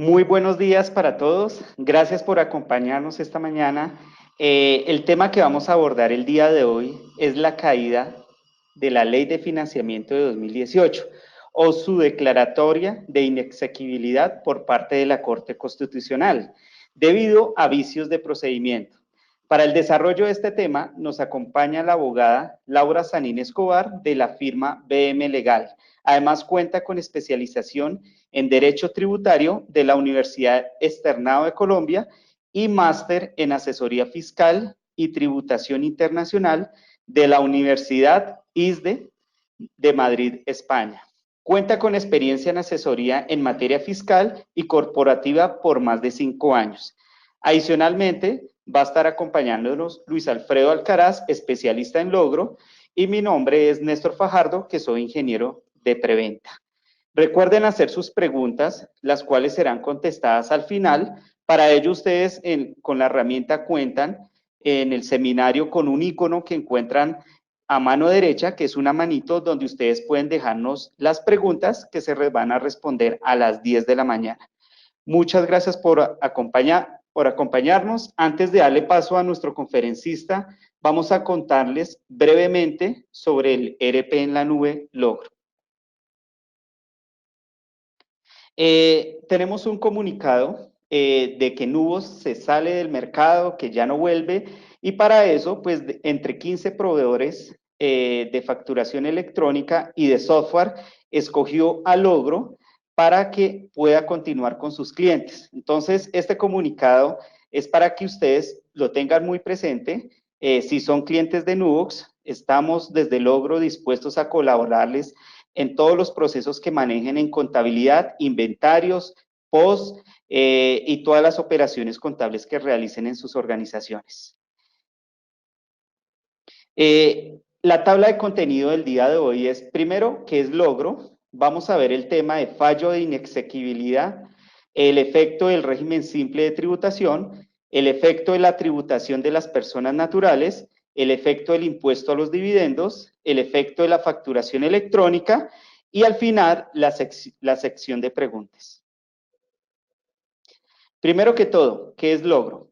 Muy buenos días para todos. Gracias por acompañarnos esta mañana. El tema que vamos a abordar el día de hoy es la caída de la Ley de Financiamiento de 2018 o su declaratoria de inexequibilidad por parte de la Corte Constitucional debido a vicios de procedimiento. Para el desarrollo de este tema nos acompaña la abogada Laura Sanín Escobar de la firma BM Legal. Además cuenta con especialización en Derecho Tributario de la Universidad Externado de Colombia y máster en Asesoría Fiscal y Tributación Internacional de la Universidad ISDE de Madrid, España. Cuenta con experiencia en asesoría en materia fiscal y corporativa por más de 5 años. Adicionalmente, va a estar acompañándonos Luis Alfredo Alcaraz, especialista en logro, y mi nombre es Néstor Fajardo, que soy ingeniero de preventa. Recuerden hacer sus preguntas, las cuales serán contestadas al final. Para ello, ustedes con la herramienta cuentan en el seminario con un icono que encuentran a mano derecha, que es una manito donde ustedes pueden dejarnos las preguntas que se van a responder a las 10 de la mañana. Muchas gracias por acompañarnos. Antes de darle paso a nuestro conferencista, vamos a contarles brevemente sobre el ERP en la nube Logro. Tenemos un comunicado de que Nubos se sale del mercado, que ya no vuelve, y para eso, pues, entre 15 proveedores de facturación electrónica y de software, escogió a Logro para que pueda continuar con sus clientes. Entonces, este comunicado es para que ustedes lo tengan muy presente. Si son clientes de Nubox, estamos desde Logro dispuestos a colaborarles en todos los procesos que manejen en contabilidad, inventarios, post y todas las operaciones contables que realicen en sus organizaciones. La tabla de contenido del día de hoy es, primero, ¿qué es logro? Vamos a ver el tema de fallo de inexequibilidad, el efecto del régimen simple de tributación, el efecto de la tributación de las personas naturales, el efecto del impuesto a los dividendos, el efecto de la facturación electrónica y al final la sección de preguntas. Primero que todo, ¿qué es logro?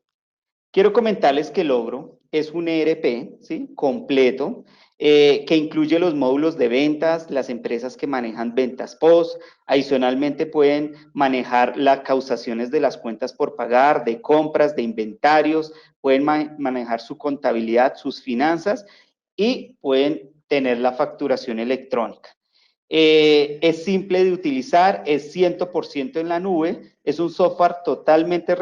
Quiero comentarles que Logro es un ERP, ¿sí?, completo, que incluye los módulos de ventas, las empresas que manejan ventas post, adicionalmente pueden manejar las causaciones de las cuentas por pagar, de compras, de inventarios, pueden manejar su contabilidad, sus finanzas y pueden tener la facturación electrónica. Es simple de utilizar, es 100% en la nube, es un software totalmente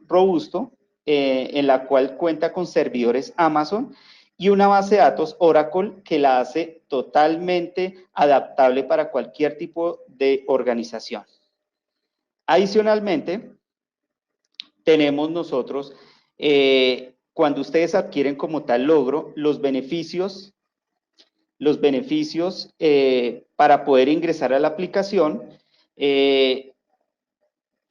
robusto, en la cual cuenta con servidores Amazon y una base de datos Oracle que la hace totalmente adaptable para cualquier tipo de organización. Adicionalmente, tenemos nosotros, cuando ustedes adquieren como tal Logro, los beneficios para poder ingresar a la aplicación,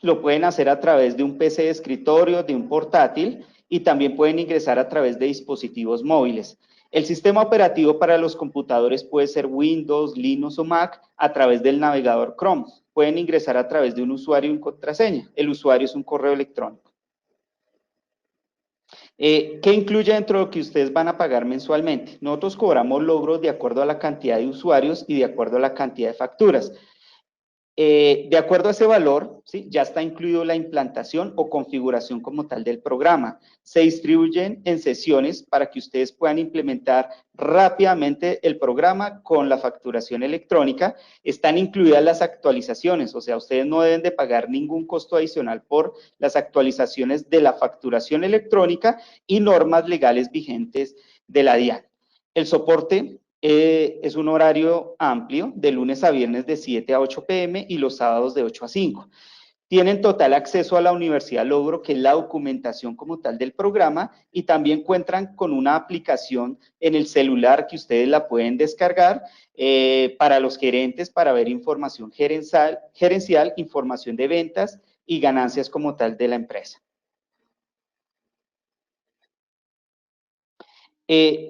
lo pueden hacer a través de un PC de escritorio, de un portátil, y también pueden ingresar a través de dispositivos móviles. El sistema operativo para los computadores puede ser Windows, Linux o Mac a través del navegador Chrome. Pueden ingresar a través de un usuario y contraseña. El usuario es un correo electrónico. ¿Qué incluye dentro de lo que ustedes van a pagar mensualmente? Nosotros cobramos logros de acuerdo a la cantidad de usuarios y de acuerdo a la cantidad de facturas. De acuerdo a ese valor, ¿sí?, ya está incluido la implantación o configuración como tal del programa. Se distribuyen en sesiones para que ustedes puedan implementar rápidamente el programa con la facturación electrónica. Están incluidas las actualizaciones, o sea, ustedes no deben de pagar ningún costo adicional por las actualizaciones de la facturación electrónica y normas legales vigentes de la DIAN. El soporte es un horario amplio, de lunes a viernes de 7 a 8 p.m. y los sábados de 8 a 5. Tienen total acceso a la Universidad Logro, que es la documentación como tal del programa, y también cuentan con una aplicación en el celular que ustedes la pueden descargar para los gerentes, para ver información gerencial, información de ventas y ganancias como tal de la empresa.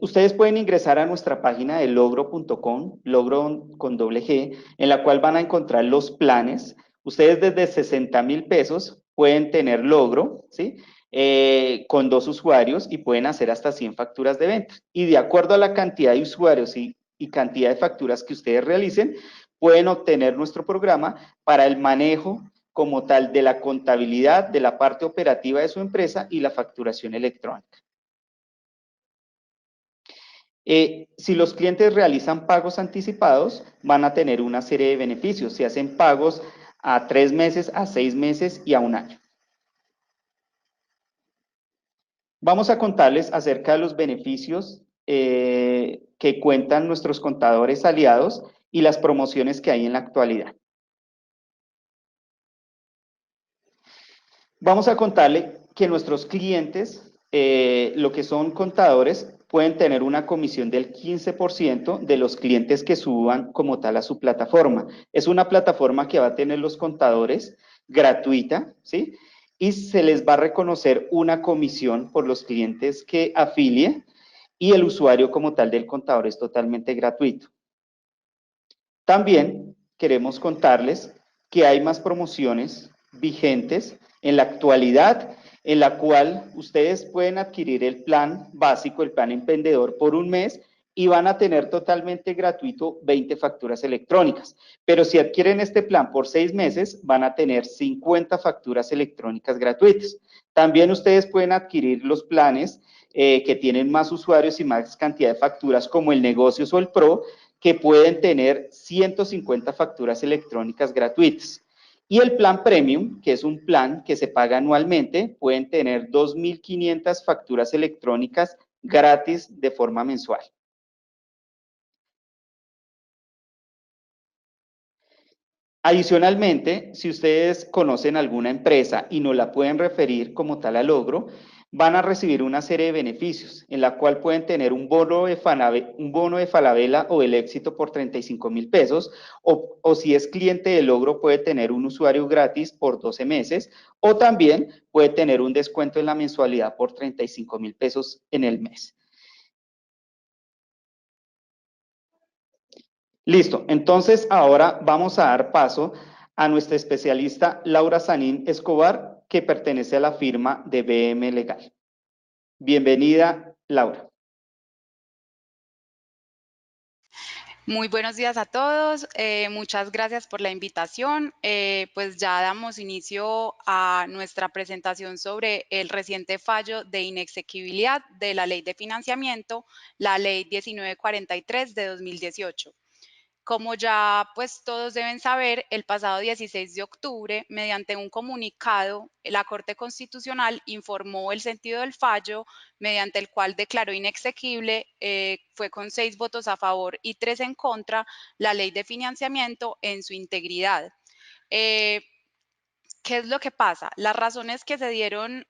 Ustedes pueden ingresar a nuestra página de logro.com, logro con doble G, en la cual van a encontrar los planes. Ustedes desde 60.000 pesos pueden tener logro, ¿sí? Con 2 usuarios y pueden hacer hasta 100 facturas de venta. Y de acuerdo a la cantidad de usuarios y cantidad de facturas que ustedes realicen, pueden obtener nuestro programa para el manejo como tal de la contabilidad, de la parte operativa de su empresa y la facturación electrónica. Si los clientes realizan pagos anticipados, van a tener una serie de beneficios. Se hacen pagos a 3 meses, a 6 meses y a 1 año. Vamos a contarles acerca de los beneficios que cuentan nuestros contadores aliados y las promociones que hay en la actualidad. Vamos a contarle que nuestros clientes, lo que son contadores, pueden tener una comisión del 15% de los clientes que suban como tal a su plataforma. Es una plataforma que va a tener los contadores gratuita, ¿sí? Y se les va a reconocer una comisión por los clientes que afilie y el usuario como tal del contador es totalmente gratuito. También queremos contarles que hay más promociones vigentes en la actualidad, en la cual ustedes pueden adquirir el plan básico, el plan emprendedor por un mes y van a tener totalmente gratuito 20 facturas electrónicas. Pero si adquieren este plan por 6 meses, van a tener 50 facturas electrónicas gratuitas. También ustedes pueden adquirir los planes que tienen más usuarios y más cantidad de facturas como el Negocios o el Pro, que pueden tener 150 facturas electrónicas gratuitas. Y el plan Premium, que es un plan que se paga anualmente, pueden tener 2.500 facturas electrónicas gratis de forma mensual. Adicionalmente, si ustedes conocen alguna empresa y no la pueden referir como tal a logro, van a recibir una serie de beneficios, en la cual pueden tener un bono de Falabella o el éxito por 35.000 pesos, o si es cliente de logro puede tener un usuario gratis por 12 meses, o también puede tener un descuento en la mensualidad por 35.000 pesos en el mes. Listo, entonces ahora vamos a dar paso a nuestra especialista Laura Sanín Escobar, que pertenece a la firma de BM Legal. Bienvenida, Laura. Muy buenos días a todos, muchas gracias por la invitación. Pues ya damos inicio a nuestra presentación sobre el reciente fallo de inexequibilidad de la Ley de Financiamiento, la Ley 1943 de 2018. Como ya pues todos deben saber, el pasado 16 de octubre, mediante un comunicado, la Corte Constitucional informó el sentido del fallo, mediante el cual declaró inexequible, fue con 6 votos a favor y 3 en contra, la ley de financiamiento en su integridad. ¿Qué es lo que pasa? Las razones que se dieron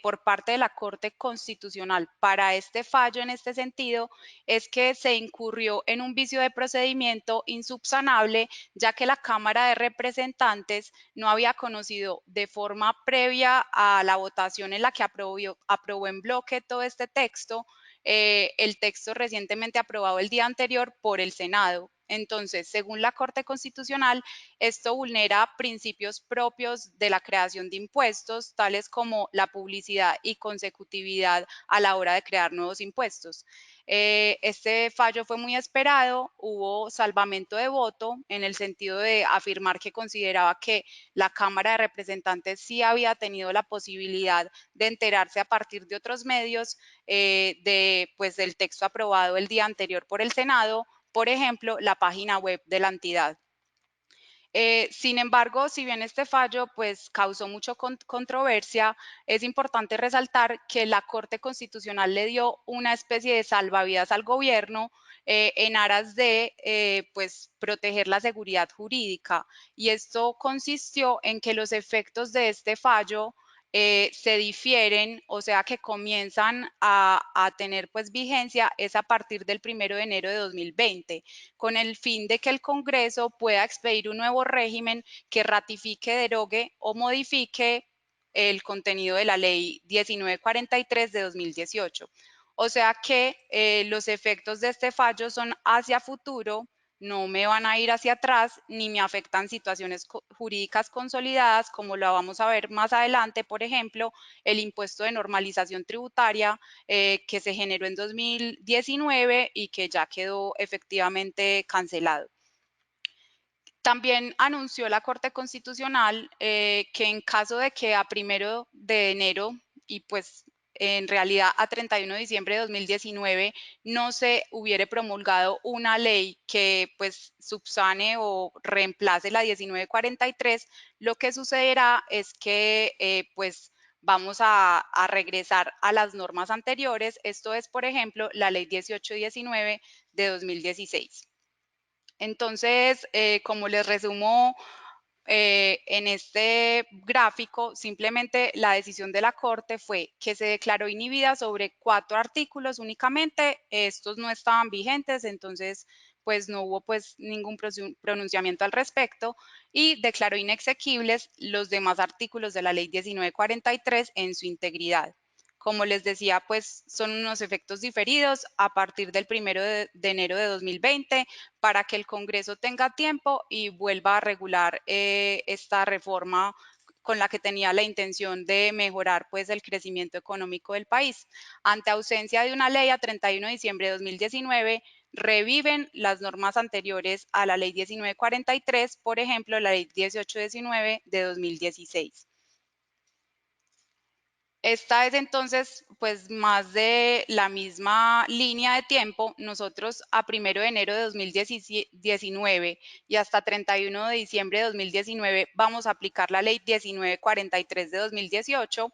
por parte de la Corte Constitucional para este fallo en este sentido es que se incurrió en un vicio de procedimiento insubsanable, ya que la Cámara de Representantes no había conocido de forma previa a la votación en la que aprobó en bloque todo este texto, el texto recientemente aprobado el día anterior por el Senado. Entonces, según la Corte Constitucional, esto vulnera principios propios de la creación de impuestos, tales como la publicidad y consecutividad a la hora de crear nuevos impuestos. Este fallo fue muy esperado, hubo salvamento de voto en el sentido de afirmar que consideraba que la Cámara de Representantes sí había tenido la posibilidad de enterarse a partir de otros medios pues, del texto aprobado el día anterior por el Senado, por ejemplo, la página web de la entidad. Sin embargo, si bien este fallo pues, causó mucha controversia, es importante resaltar que la Corte Constitucional le dio una especie de salvavidas al gobierno en aras de pues, proteger la seguridad jurídica. Y esto consistió en que los efectos de este fallo se difieren, o sea que comienzan a tener pues vigencia es a partir del 1 de enero de 2020, con el fin de que el Congreso pueda expedir un nuevo régimen que ratifique, derogue o modifique el contenido de la ley 1943 de 2018. O sea que los efectos de este fallo son hacia futuro, no me van a ir hacia atrás ni me afectan situaciones jurídicas consolidadas, como lo vamos a ver más adelante, por ejemplo, el impuesto de normalización tributaria que se generó en 2019 y que ya quedó efectivamente cancelado. También anunció la Corte Constitucional que en caso de que a 1 de enero y pues en realidad a 31 de diciembre de 2019 no se hubiere promulgado una ley que pues subsane o reemplace la 1943, lo que sucederá es que pues vamos a regresar a las normas anteriores. Esto es, por ejemplo, la ley 1819 de 2016. Entonces, como les resumo en este gráfico, simplemente la decisión de la Corte fue que se declaró inhibida sobre 4 artículos únicamente. Estos no estaban vigentes, entonces pues no hubo pues ningún pronunciamiento al respecto y declaró inexequibles los demás artículos de la ley 1943 en su integridad. Como les decía, pues son unos efectos diferidos a partir del 1 de enero de 2020 para que el Congreso tenga tiempo y vuelva a regular esta reforma con la que tenía la intención de mejorar pues el crecimiento económico del país. Ante ausencia de una ley a 31 de diciembre de 2019, reviven las normas anteriores a la ley 1943, por ejemplo, la ley 1819 de 2016. Esta es entonces pues más de la misma línea de tiempo. Nosotros a 1 de enero de 2019 y hasta 31 de diciembre de 2019 vamos a aplicar la ley 1943 de 2018.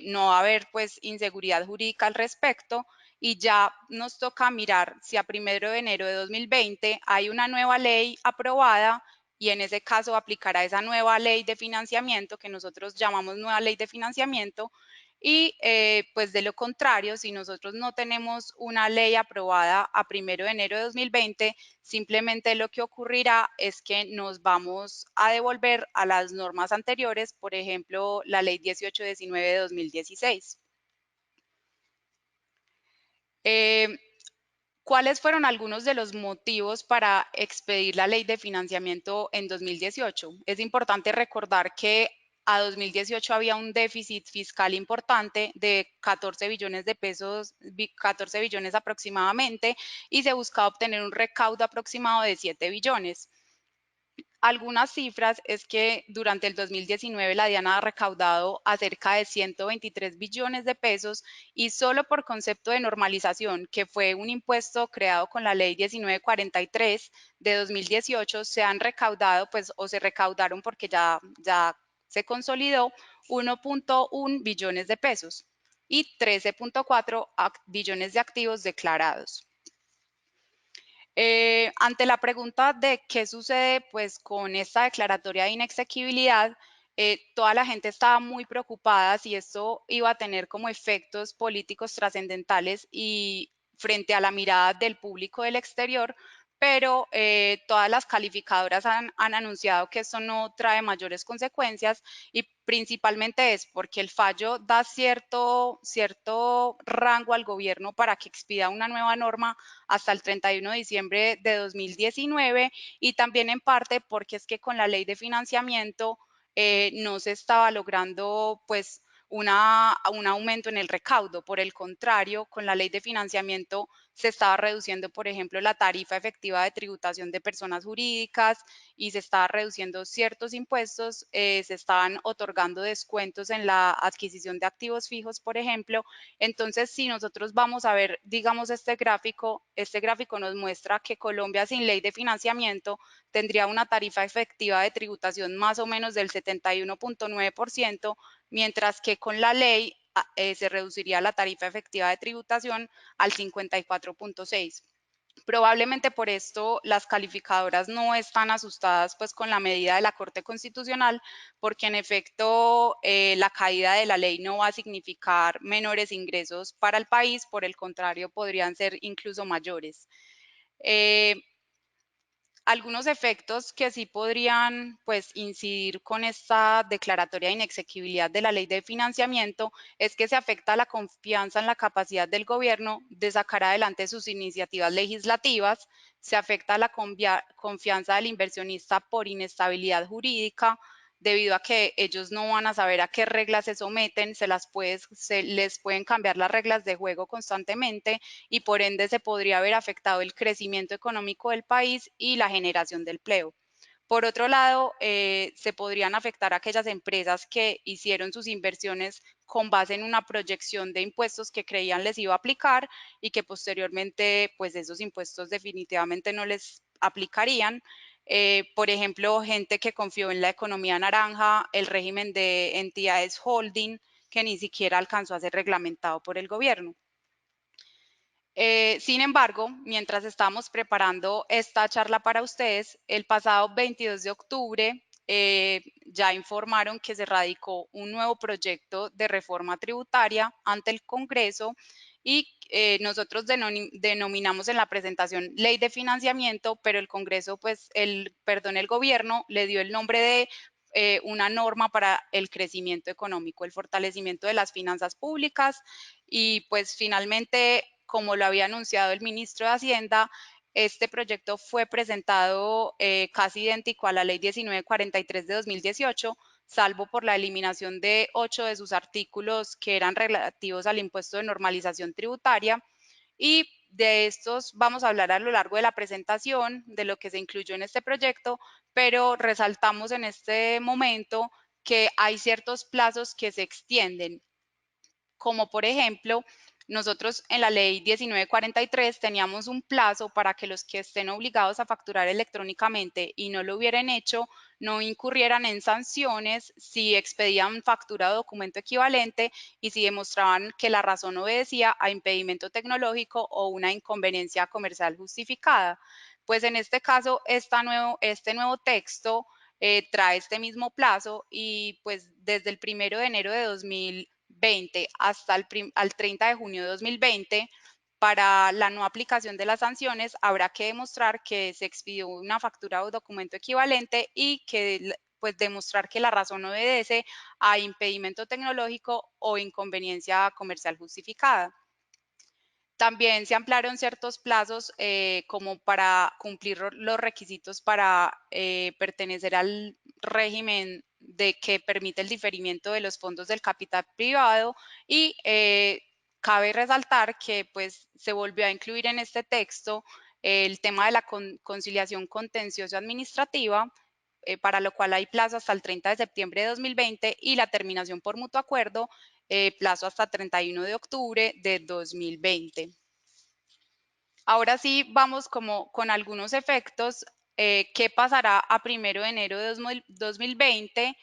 No va a haber pues inseguridad jurídica al respecto y ya nos toca mirar si a 1 de enero de 2020 hay una nueva ley aprobada y en ese caso aplicará esa nueva ley de financiamiento que nosotros llamamos nueva ley de financiamiento y pues de lo contrario, si nosotros no tenemos una ley aprobada a 1 de enero de 2020, simplemente lo que ocurrirá es que nos vamos a devolver a las normas anteriores, por ejemplo, la ley 1819 de 2016. ¿Cuáles fueron algunos de los motivos para expedir la ley de financiamiento en 2018? Es importante recordar que a 2018 había un déficit fiscal importante de 14 billones de pesos, 14 billones aproximadamente, y se buscaba obtener un recaudo aproximado de 7 billones. Algunas cifras es que durante el 2019 la DIAN ha recaudado a cerca de 123 billones de pesos y solo por concepto de normalización, que fue un impuesto creado con la ley 1943 de 2018, se han recaudado pues o se recaudaron porque ya se consolidó 1.1 billones de pesos y 13.4 billones de activos declarados. Ante la pregunta de qué sucede pues con esta declaratoria de inexequibilidad, toda la gente estaba muy preocupada si esto iba a tener como efectos políticos trascendentales y frente a la mirada del público del exterior, pero todas las calificadoras han anunciado que esto no trae mayores consecuencias y principalmente es porque el fallo da cierto rango al gobierno para que expida una nueva norma hasta el 31 de diciembre de 2019 y también en parte porque es que con la ley de financiamiento no se estaba logrando pues un aumento en el recaudo. Por el contrario, con la ley de financiamiento se estaba reduciendo, por ejemplo, la tarifa efectiva de tributación de personas jurídicas y se estaba reduciendo ciertos impuestos, se estaban otorgando descuentos en la adquisición de activos fijos, por ejemplo. Entonces, si nosotros vamos a ver, digamos, este gráfico nos muestra que Colombia sin ley de financiamiento tendría una tarifa efectiva de tributación más o menos del 71.9%, mientras que con la ley se reduciría la tarifa efectiva de tributación al 54.6%. Probablemente por esto las calificadoras no están asustadas pues con la medida de la Corte Constitucional, porque en efecto la caída de la ley no va a significar menores ingresos para el país, por el contrario podrían ser incluso mayores. Eh, Algunos efectos que sí podrían pues incidir con esta declaratoria de inexequibilidad de la ley de financiamiento es que se afecta la confianza en la capacidad del gobierno de sacar adelante sus iniciativas legislativas, se afecta la confianza del inversionista por inestabilidad jurídica, debido a que ellos no van a saber a qué reglas se someten, se les pueden cambiar las reglas de juego constantemente y por ende se podría haber afectado el crecimiento económico del país y la generación de empleo. Por otro lado, se podrían afectar aquellas empresas que hicieron sus inversiones con base en una proyección de impuestos que creían les iba a aplicar y que posteriormente, pues esos impuestos definitivamente no les aplicarían. Por ejemplo, gente que confió en la economía naranja, el régimen de entidades holding, que ni siquiera alcanzó a ser reglamentado por el gobierno. Sin embargo, mientras estábamos preparando esta charla para ustedes, el pasado 22 de octubre ya informaron que se radicó un nuevo proyecto de reforma tributaria ante el Congreso y nosotros denominamos en la presentación ley de financiamiento, pero el Congreso, pues, el gobierno le dio el nombre de una norma para el crecimiento económico, el fortalecimiento de las finanzas públicas y pues finalmente, como lo había anunciado el ministro de Hacienda, este proyecto fue presentado casi idéntico a la ley 1943 de 2018, salvo por la eliminación de 8 de sus artículos que eran relativos al impuesto de normalización tributaria. Y de estos vamos a hablar a lo largo de la presentación, de lo que se incluyó en este proyecto, pero resaltamos en este momento que hay ciertos plazos que se extienden, como por ejemplo, nosotros en la ley 1943 teníamos un plazo para que los que estén obligados a facturar electrónicamente y no lo hubieran hecho, no incurrieran en sanciones si expedían factura o documento equivalente y si demostraban que la razón obedecía a impedimento tecnológico o una inconveniencia comercial justificada. Pues en este caso, este nuevo texto trae este mismo plazo y pues desde el 1 de enero de 2020 hasta al 30 de junio de 2020, para la no aplicación de las sanciones habrá que demostrar que se expidió una factura o documento equivalente y que pues demostrar que la razón obedece a impedimento tecnológico o inconveniencia comercial justificada. También se ampliaron ciertos plazos como para cumplir los requisitos para pertenecer al régimen de que permite el diferimiento de los fondos del capital privado y cabe resaltar que pues se volvió a incluir en este texto el tema de la conciliación contencioso administrativa, para lo cual hay plazo hasta el 30 de septiembre de 2020 y la terminación por mutuo acuerdo, plazo hasta 31 de octubre de 2020. Ahora sí, vamos como con algunos efectos. ¿Qué pasará a 1 de enero de 2020?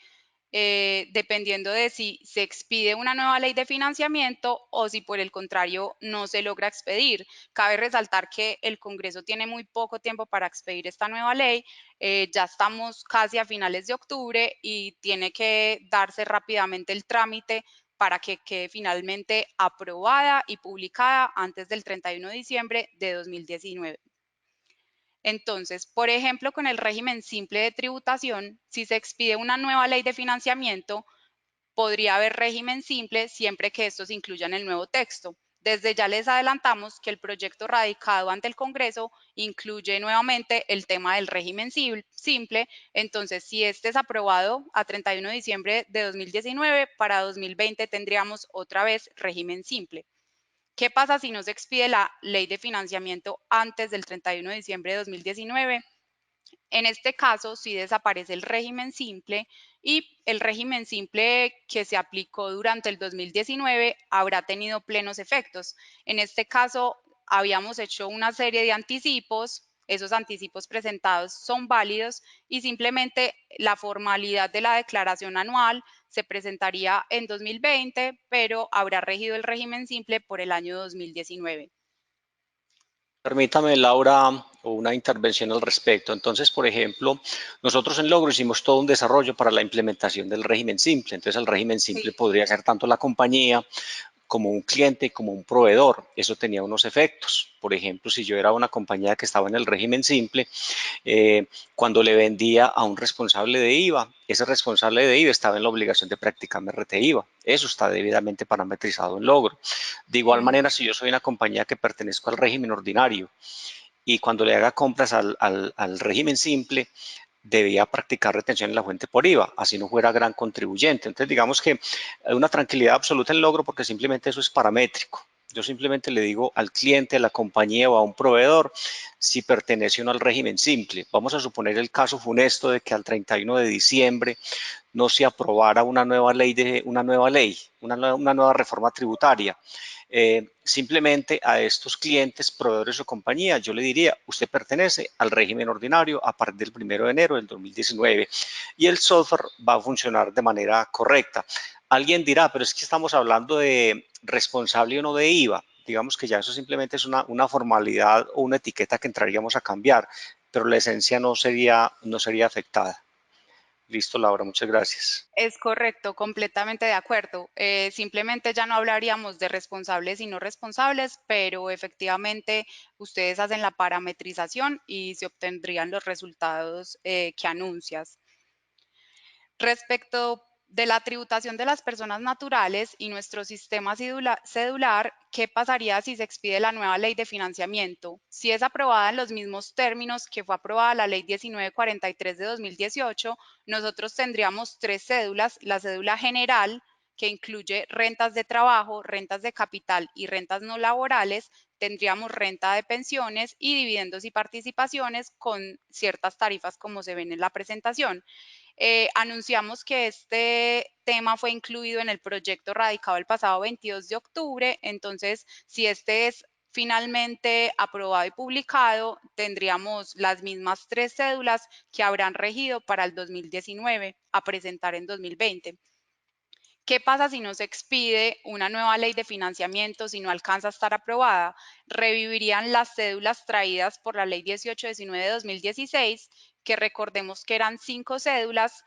Dependiendo de si se expide una nueva ley de financiamiento o si por el contrario no se logra expedir. Cabe resaltar que el Congreso tiene muy poco tiempo para expedir esta nueva ley. Ya estamos casi a finales de octubre y tiene que darse rápidamente el trámite para que quede finalmente aprobada y publicada antes del 31 de diciembre de 2019. Entonces, por ejemplo, con el régimen simple de tributación, si se expide una nueva ley de financiamiento, podría haber régimen simple siempre que estos incluyan el nuevo texto. Desde ya les adelantamos que el proyecto radicado ante el Congreso incluye nuevamente el tema del régimen simple. Entonces, si este es aprobado a 31 de diciembre de 2019, para 2020 tendríamos otra vez régimen simple. ¿Qué pasa si no se expide la ley de financiamiento antes del 31 de diciembre de 2019? En este caso, sí desaparece el régimen simple y el régimen simple que se aplicó durante el 2019 habrá tenido plenos efectos. En este caso, habíamos hecho una serie de anticipos, esos anticipos presentados son válidos y simplemente la formalidad de la declaración anual se presentaría en 2020, pero habrá regido el régimen simple por el año 2019. Permítame, Laura, una intervención al respecto. Entonces, por ejemplo, nosotros en Logro hicimos todo un desarrollo para la implementación del régimen simple. Entonces, el régimen simple podría ser tanto la compañía como un cliente, como un proveedor. Eso tenía unos efectos. Por ejemplo, si yo era una compañía que estaba en el régimen simple, cuando le vendía a un responsable de IVA, ese responsable de IVA estaba en la obligación de practicarme RT IVA. Eso está debidamente parametrizado en logro. De igual manera, si yo soy una compañía que pertenezco al régimen ordinario y cuando le haga compras al régimen simple, debía practicar retención en la fuente por IVA, así no fuera gran contribuyente. Entonces, digamos que hay una tranquilidad absoluta en logro porque simplemente eso es paramétrico. Yo simplemente le digo al cliente, a la compañía o a un proveedor si pertenece o no al régimen simple. Vamos a suponer el caso funesto de que al 31 de diciembre no se aprobara una nueva ley, una nueva reforma tributaria. Simplemente a estos clientes, proveedores o compañías, yo le diría, usted pertenece al régimen ordinario a partir del 1 de enero del 2019 y el software va a funcionar de manera correcta. Alguien dirá, pero es que estamos hablando de responsable o no de IVA. Digamos que ya eso simplemente es una formalidad o una etiqueta que entraríamos a cambiar, pero la esencia no sería afectada. Listo, Laura, muchas gracias. Es correcto, completamente de acuerdo. Simplemente ya no hablaríamos de responsables y no responsables, pero efectivamente ustedes hacen la parametrización y se obtendrían los resultados que anuncias. Respecto de la tributación de las personas naturales y nuestro sistema cedular, ¿qué pasaría si se expide la nueva ley de financiamiento? Si es aprobada en los mismos términos que fue aprobada la ley 1943 de 2018, nosotros tendríamos tres cédulas: la cédula general, que incluye rentas de trabajo, rentas de capital y rentas no laborales; tendríamos renta de pensiones y dividendos y participaciones con ciertas tarifas como se ven en la presentación. Anunciamos que este tema fue incluido en el proyecto radicado el pasado 22 de octubre, entonces si este es finalmente aprobado y publicado, tendríamos las mismas tres cédulas que habrán regido para el 2019 a presentar en 2020. ¿Qué pasa si no se expide una nueva ley de financiamiento, si no alcanza a estar aprobada? Revivirían las cédulas traídas por la ley 1819 de 2016, que recordemos que eran 5 cédulas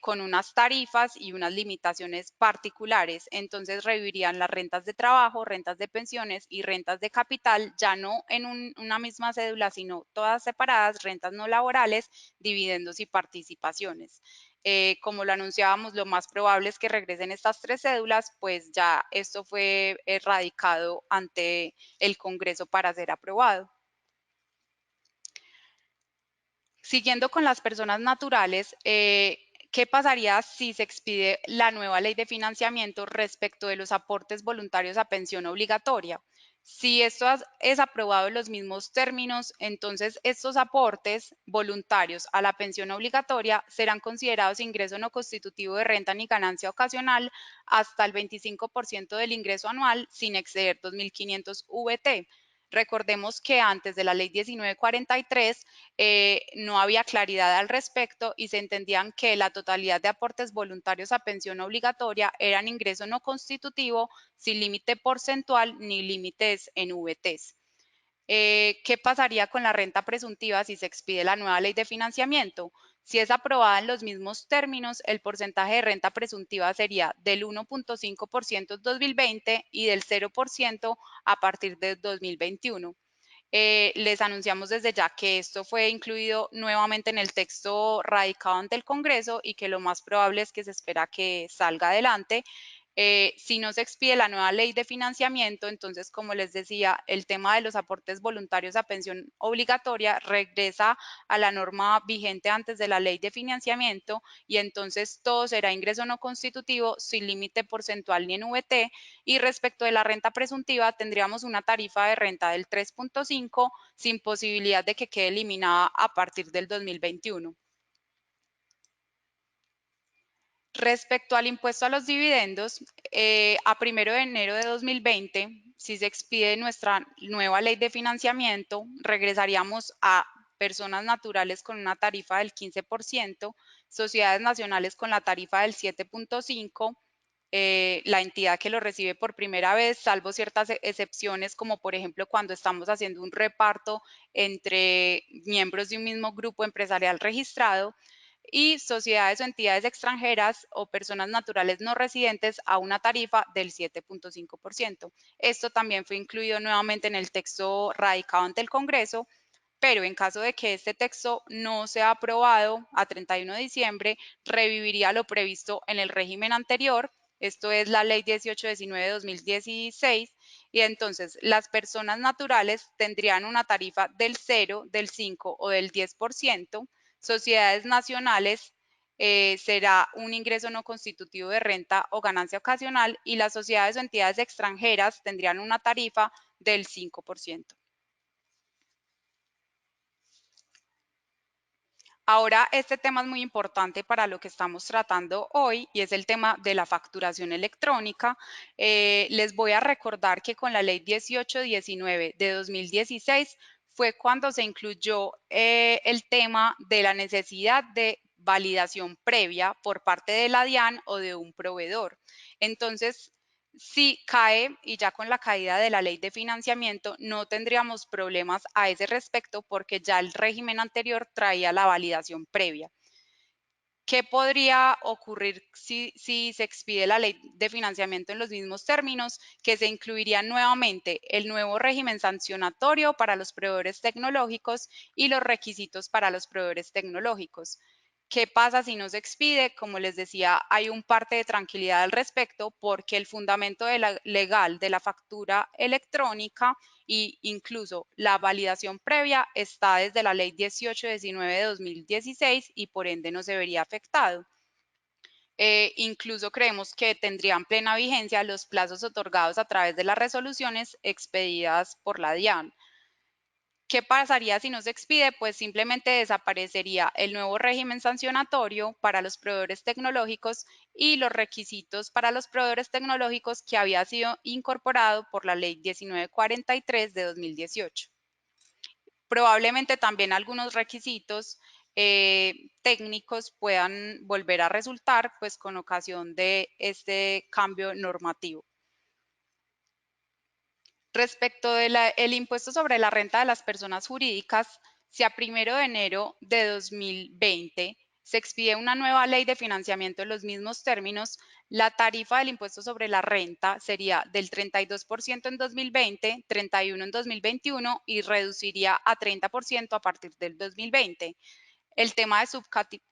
con unas tarifas y unas limitaciones particulares. Entonces revivirían las rentas de trabajo, rentas de pensiones y rentas de capital, ya no en una misma cédula, sino todas separadas: rentas no laborales, dividendos y participaciones. Como lo anunciábamos, lo más probable es que regresen estas tres cédulas, pues ya esto fue radicado ante el Congreso para ser aprobado. Siguiendo con las personas naturales, ¿qué pasaría si se expide la nueva ley de financiamiento respecto de los aportes voluntarios a pensión obligatoria? Si esto es aprobado en los mismos términos, entonces estos aportes voluntarios a la pensión obligatoria serán considerados ingreso no constitutivo de renta ni ganancia ocasional hasta el 25% del ingreso anual sin exceder 2.500 VT. Recordemos que antes de la ley 1943 no había claridad al respecto y se entendían que la totalidad de aportes voluntarios a pensión obligatoria eran ingreso no constitutivo, sin límite porcentual ni límites en VTs. ¿Qué pasaría con la renta presuntiva si se expide la nueva ley de financiamiento? Si es aprobada en los mismos términos, el porcentaje de renta presuntiva sería del 1.5% en 2020 y del 0% a partir de 2021. Les anunciamos desde ya que esto fue incluido nuevamente en el texto radicado ante el Congreso y que lo más probable es que se espera que salga adelante. Si no se expide la nueva ley de financiamiento, entonces, como les decía, el tema de los aportes voluntarios a pensión obligatoria regresa a la norma vigente antes de la ley de financiamiento y entonces todo será ingreso no constitutivo sin límite porcentual ni en VT. Y respecto de la renta presuntiva, tendríamos una tarifa de renta del 3.5 sin posibilidad de que quede eliminada a partir del 2021. Respecto al impuesto a los dividendos, a 1 de enero de 2020, si se expide nuestra nueva ley de financiamiento, regresaríamos a personas naturales con una tarifa del 15%, sociedades nacionales con la tarifa del 7.5%, la entidad que lo recibe por primera vez, salvo ciertas excepciones, como por ejemplo cuando estamos haciendo un reparto entre miembros de un mismo grupo empresarial registrado. y sociedades o entidades extranjeras o personas naturales no residentes a una tarifa del 7.5%. Esto también fue incluido nuevamente en el texto radicado ante el Congreso, pero en caso de que este texto no sea aprobado a 31 de diciembre, reviviría lo previsto en el régimen anterior, esto es la Ley 1819 de 2016, y entonces las personas naturales tendrían una tarifa del 0, del 5 o del 10%, sociedades nacionales será un ingreso no constitutivo de renta o ganancia ocasional y las sociedades o entidades extranjeras tendrían una tarifa del 5%. Ahora, este tema es muy importante para lo que estamos tratando hoy y es el tema de la facturación electrónica. Les voy a recordar que con la ley 1819 de 2016 fue cuando se incluyó el tema de la necesidad de validación previa por parte de la DIAN o de un proveedor. Entonces, si cae y ya con la caída de la ley de financiamiento no tendríamos problemas a ese respecto porque ya el régimen anterior traía la validación previa. ¿Qué podría ocurrir si se expide la ley de financiamiento en los mismos términos? Que se incluiría nuevamente el nuevo régimen sancionatorio para los proveedores tecnológicos y los requisitos para los proveedores tecnológicos. ¿Qué pasa si no se expide? Como les decía, hay un parte de tranquilidad al respecto porque el fundamento legal de la factura electrónica e incluso la validación previa está desde la ley 1819 de 2016 y por ende no se vería afectado. Incluso creemos que tendrían plena vigencia los plazos otorgados a través de las resoluciones expedidas por la DIAN. ¿Qué pasaría si no se expide? Pues simplemente desaparecería el nuevo régimen sancionatorio para los proveedores tecnológicos y los requisitos para los proveedores tecnológicos que había sido incorporado por la ley 1943 de 2018. Probablemente también algunos requisitos técnicos puedan volver a resultar pues con ocasión de este cambio normativo. Respecto del impuesto sobre la renta de las personas jurídicas, si a 1 de enero de 2020 se expide una nueva ley de financiamiento en los mismos términos, la tarifa del impuesto sobre la renta sería del 32% en 2020, 31% en 2021 y reduciría a 30% a partir del 2020. El tema de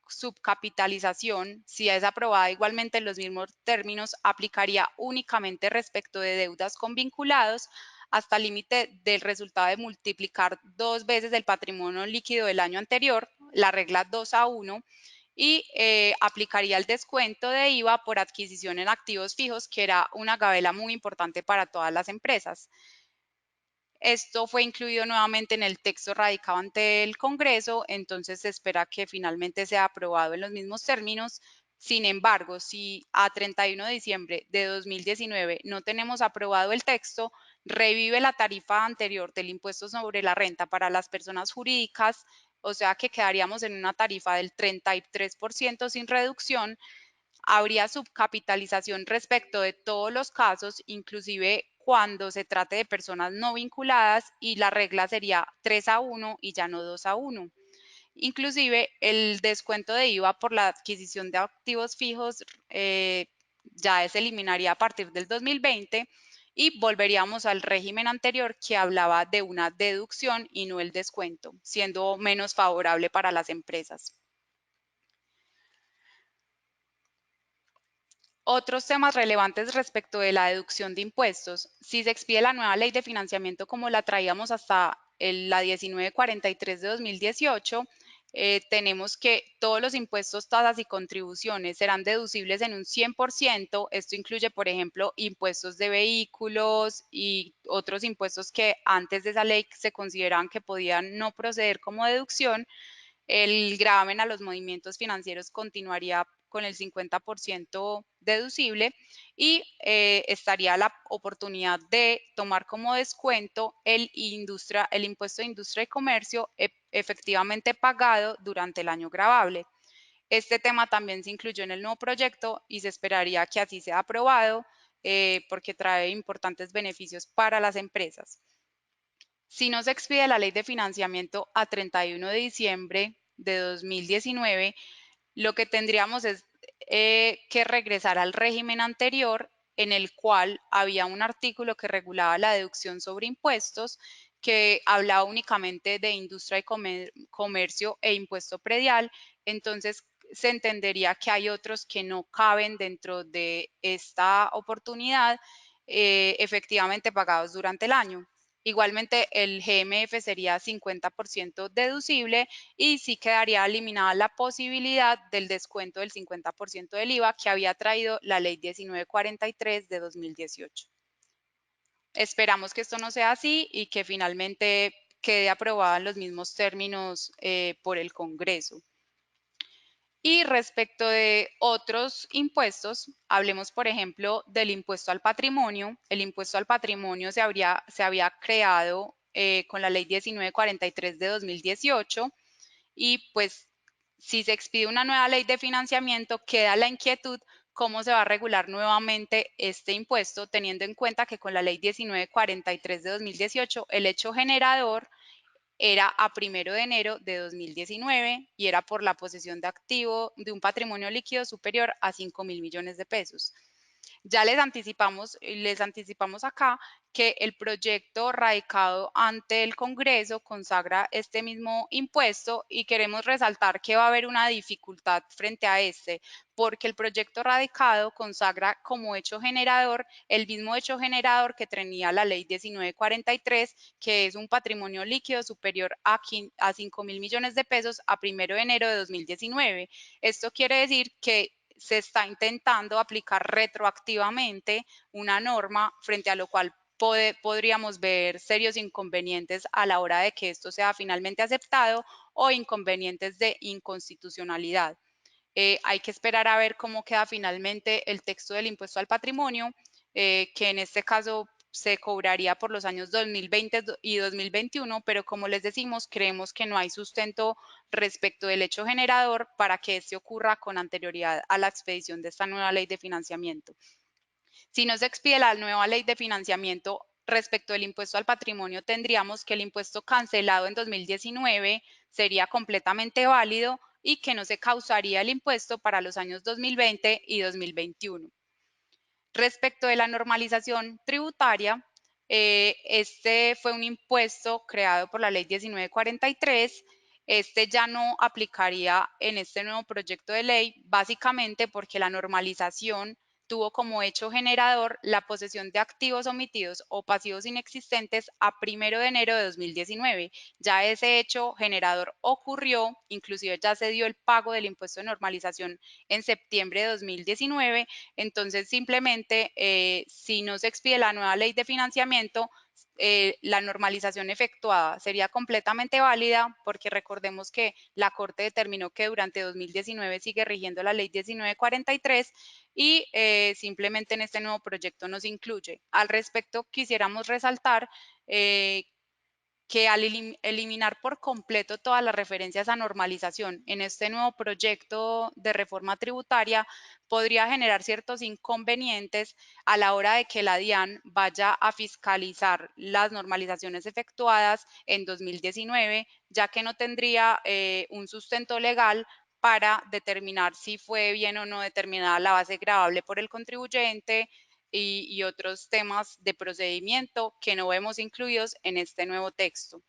subcapitalización, si es aprobada igualmente en los mismos términos, aplicaría únicamente respecto de deudas con vinculados hasta el límite del resultado de multiplicar 2 veces el patrimonio líquido del año anterior, la regla 2:1, y aplicaría el descuento de IVA por adquisición en activos fijos, que era una gabela muy importante para todas las empresas. Esto fue incluido nuevamente en el texto radicado ante el Congreso, entonces se espera que finalmente sea aprobado en los mismos términos. Sin embargo, si a 31 de diciembre de 2019 no tenemos aprobado el texto, revive la tarifa anterior del impuesto sobre la renta para las personas jurídicas, o sea que quedaríamos en una tarifa del 33% sin reducción. Habría subcapitalización respecto de todos los casos, inclusive cuando se trate de personas no vinculadas y la regla sería 3:1 y ya no 2:1. Inclusive el descuento de IVA por la adquisición de activos fijos ya se eliminaría a partir del 2020 y volveríamos al régimen anterior que hablaba de una deducción y no el descuento, siendo menos favorable para las empresas. Otros temas relevantes respecto de la deducción de impuestos. Si se expide la nueva ley de financiamiento como la traíamos hasta la 1943 de 2018, tenemos que todos los impuestos, tasas y contribuciones serán deducibles en un 100%. Esto incluye, por ejemplo, impuestos de vehículos y otros impuestos que antes de esa ley se consideraban que podían no proceder como deducción. El gravamen a los movimientos financieros continuaría con el 50% deducible y estaría la oportunidad de tomar como descuento el impuesto de industria y comercio efectivamente pagado durante el año gravable. Este tema también se incluyó en el nuevo proyecto y se esperaría que así sea aprobado porque trae importantes beneficios para las empresas. Si no se expide la ley de financiamiento a 31 de diciembre de 2019, lo que tendríamos es que regresar al régimen anterior en el cual había un artículo que regulaba la deducción sobre impuestos, que hablaba únicamente de industria y comercio e impuesto predial. Entonces se entendería que hay otros que no caben dentro de esta oportunidad, efectivamente pagados durante el año. Igualmente, el GMF sería 50% deducible y sí quedaría eliminada la posibilidad del descuento del 50% del IVA que había traído la Ley 1943 de 2018. Esperamos que esto no sea así y que finalmente quede aprobada en los mismos términos por el Congreso. Y respecto de otros impuestos, hablemos, por ejemplo, del impuesto al patrimonio. El impuesto al patrimonio se había creado con la ley 1943 de 2018 y pues si se expide una nueva ley de financiamiento, queda la inquietud cómo se va a regular nuevamente este impuesto, teniendo en cuenta que con la ley 1943 de 2018 el hecho generador era a 1 de enero de 2019 y era por la posesión de activo de un patrimonio líquido superior a 5.000 millones de pesos. Ya les anticipamos acá que el proyecto radicado ante el Congreso consagra este mismo impuesto y queremos resaltar que va a haber una dificultad frente a este, porque el proyecto radicado consagra como hecho generador el mismo hecho generador que tenía la ley 1943, que es un patrimonio líquido superior a 5.000 millones de pesos a 1 de enero de 2019. Esto quiere decir que se está intentando aplicar retroactivamente una norma frente a lo cual podríamos ver serios inconvenientes a la hora de que esto sea finalmente aceptado o inconvenientes de inconstitucionalidad. Hay que esperar a ver cómo queda finalmente el texto del impuesto al patrimonio, que en este caso se cobraría por los años 2020 y 2021, pero como les decimos, creemos que no hay sustento respecto del hecho generador para que este ocurra con anterioridad a la expedición de esta nueva ley de financiamiento. Si no se expide la nueva ley de financiamiento respecto del impuesto al patrimonio, tendríamos que el impuesto cancelado en 2019 sería completamente válido y que no se causaría el impuesto para los años 2020 y 2021. Respecto de la normalización tributaria, este fue un impuesto creado por la ley 1943. Este ya no aplicaría en este nuevo proyecto de ley, básicamente porque la normalización tuvo como hecho generador la posesión de activos omitidos o pasivos inexistentes a 1 de enero de 2019. Ya ese hecho generador ocurrió, inclusive ya se dio el pago del impuesto de normalización en septiembre de 2019. Entonces, simplemente, si no se expide la nueva ley de financiamiento, la normalización efectuada sería completamente válida, porque recordemos que la Corte determinó que durante 2019 sigue rigiendo la ley 1943 y simplemente en este nuevo proyecto nos incluye. Al respecto, quisiéramos resaltar que al eliminar por completo todas las referencias a normalización en este nuevo proyecto de reforma tributaria, podría generar ciertos inconvenientes a la hora de que la DIAN vaya a fiscalizar las normalizaciones efectuadas en 2019, ya que no tendría un sustento legal para determinar si fue bien o no determinada la base gravable por el contribuyente, y otros temas de procedimiento que no vemos incluidos en este nuevo texto.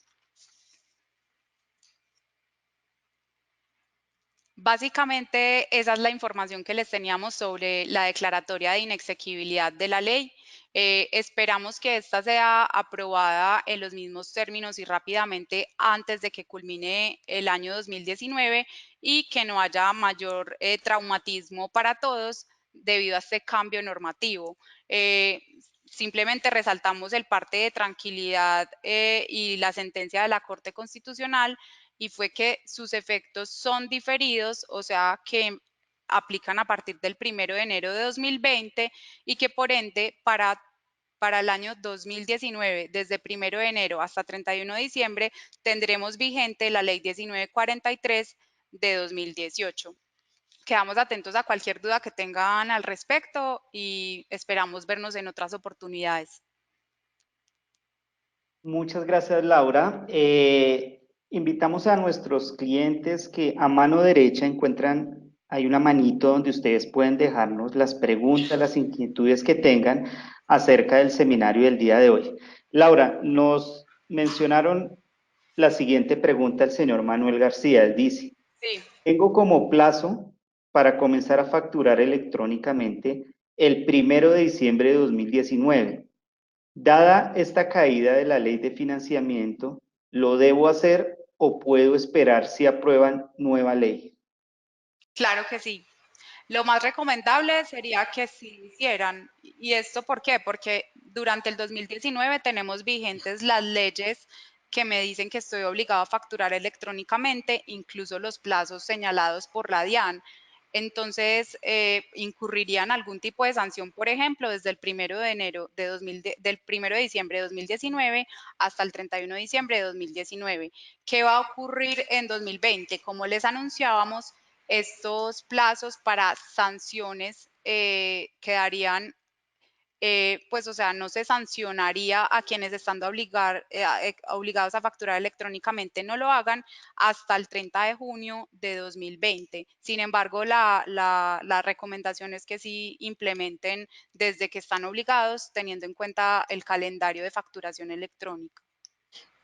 Básicamente, esa es la información que les teníamos sobre la declaratoria de inexequibilidad de la ley. Esperamos que esta sea aprobada en los mismos términos y rápidamente antes de que culmine el año 2019 y que no haya mayor traumatismo para todos debido a este cambio normativo. Simplemente resaltamos el parte de tranquilidad y la sentencia de la Corte Constitucional, y fue que sus efectos son diferidos, o sea que aplican a partir del 1 de enero de 2020 y que por ende para el año 2019, desde 1 de enero hasta 31 de diciembre, tendremos vigente la ley 1943 de 2018. Quedamos atentos a cualquier duda que tengan al respecto y esperamos vernos en otras oportunidades. Muchas gracias, Laura. Invitamos a nuestros clientes que a mano derecha encuentran hay una manito donde ustedes pueden dejarnos las preguntas, las inquietudes que tengan acerca del seminario del día de hoy. Laura, nos mencionaron la siguiente pregunta el señor Manuel García. Él dice, Sí. tengo como plazo para comenzar a facturar electrónicamente el 1 de diciembre de 2019. Dada esta caída de la ley de financiamiento, ¿lo debo hacer o puedo esperar si aprueban nueva ley? Claro que sí. Lo más recomendable sería que sí hicieran. ¿Y esto por qué? Porque durante el 2019 tenemos vigentes las leyes que me dicen que estoy obligado a facturar electrónicamente, incluso los plazos señalados por la DIAN. Entonces, incurrirían algún tipo de sanción, por ejemplo, desde el 1 de 1 de diciembre de 2019 hasta el 31 de diciembre de 2019. ¿Qué va a ocurrir en 2020? Como les anunciábamos, estos plazos para sanciones quedarían, pues, o sea, no se sancionaría a quienes estando obligados a facturar electrónicamente no lo hagan hasta el 30 de junio de 2020. Sin embargo, la recomendación es que sí implementen desde que están obligados, teniendo en cuenta el calendario de facturación electrónica.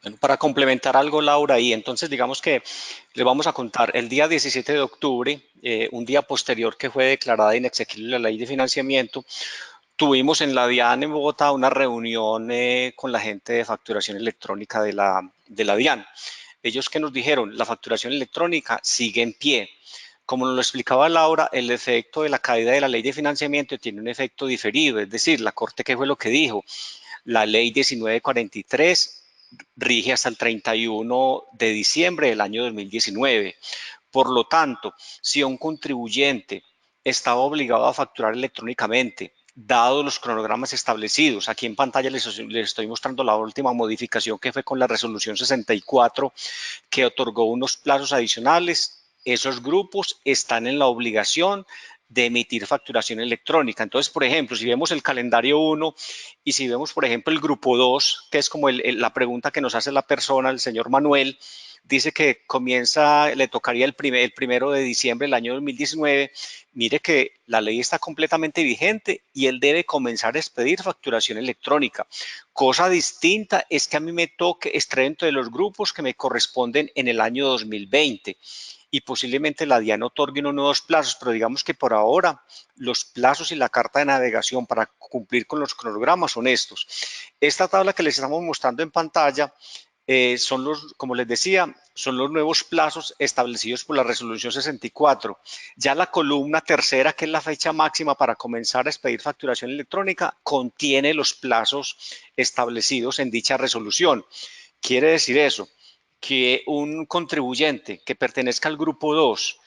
Bueno, para complementar algo, Laura, y entonces digamos que les vamos a contar el día 17 de octubre, un día posterior que fue declarada inexequible la ley de financiamiento, tuvimos en la DIAN en Bogotá una reunión con la gente de facturación electrónica de la DIAN. Ellos que nos dijeron, la facturación electrónica sigue en pie. Como nos lo explicaba Laura, el efecto de la caída de la ley de financiamiento tiene un efecto diferido, es decir, la Corte, ¿qué fue lo que dijo? La ley 1943 rige hasta el 31 de diciembre del año 2019. Por lo tanto, si un contribuyente estaba obligado a facturar electrónicamente, dado los cronogramas establecidos, aquí en pantalla les estoy mostrando la última modificación que fue con la resolución 64, que otorgó unos plazos adicionales, esos grupos están en la obligación de emitir facturación electrónica. Entonces, por ejemplo, si vemos el calendario 1 y si vemos, por ejemplo, el grupo 2, que es como la pregunta que nos hace la persona, el señor Manuel, dice que comienza, le tocaría el 1 de diciembre del año 2019. Mire que la ley está completamente vigente y él debe comenzar a expedir facturación electrónica. Cosa distinta es que a mí me toque estar dentro de los grupos que me corresponden en el año 2020 y posiblemente la DIAN otorgue unos nuevos plazos, pero digamos que por ahora los plazos y la carta de navegación para cumplir con los cronogramas son estos. Esta tabla que les estamos mostrando en pantalla son los, como les decía, son los nuevos plazos establecidos por la resolución 64. Ya la columna tercera, que es la fecha máxima para comenzar a expedir facturación electrónica, contiene los plazos establecidos en dicha resolución. Quiere decir eso, que un contribuyente que pertenezca al grupo 2,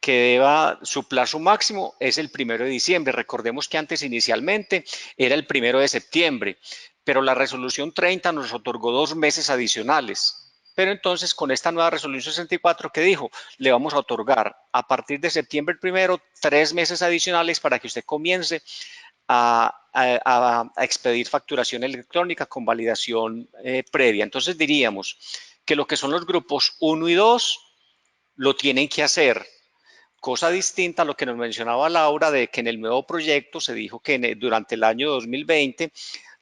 que deba su plazo máximo es el 1 de diciembre. Recordemos que antes inicialmente era el 1 de septiembre, pero la resolución 30 nos otorgó 2 meses adicionales. Pero entonces con esta nueva resolución 64 que dijo, le vamos a otorgar a partir de septiembre 1 3 meses adicionales para que usted comience a expedir facturación electrónica con validación previa. Entonces diríamos que lo que son los grupos 1 y 2 lo tienen que hacer. Cosa distinta a lo que nos mencionaba Laura de que en el nuevo proyecto se dijo que durante el año 2020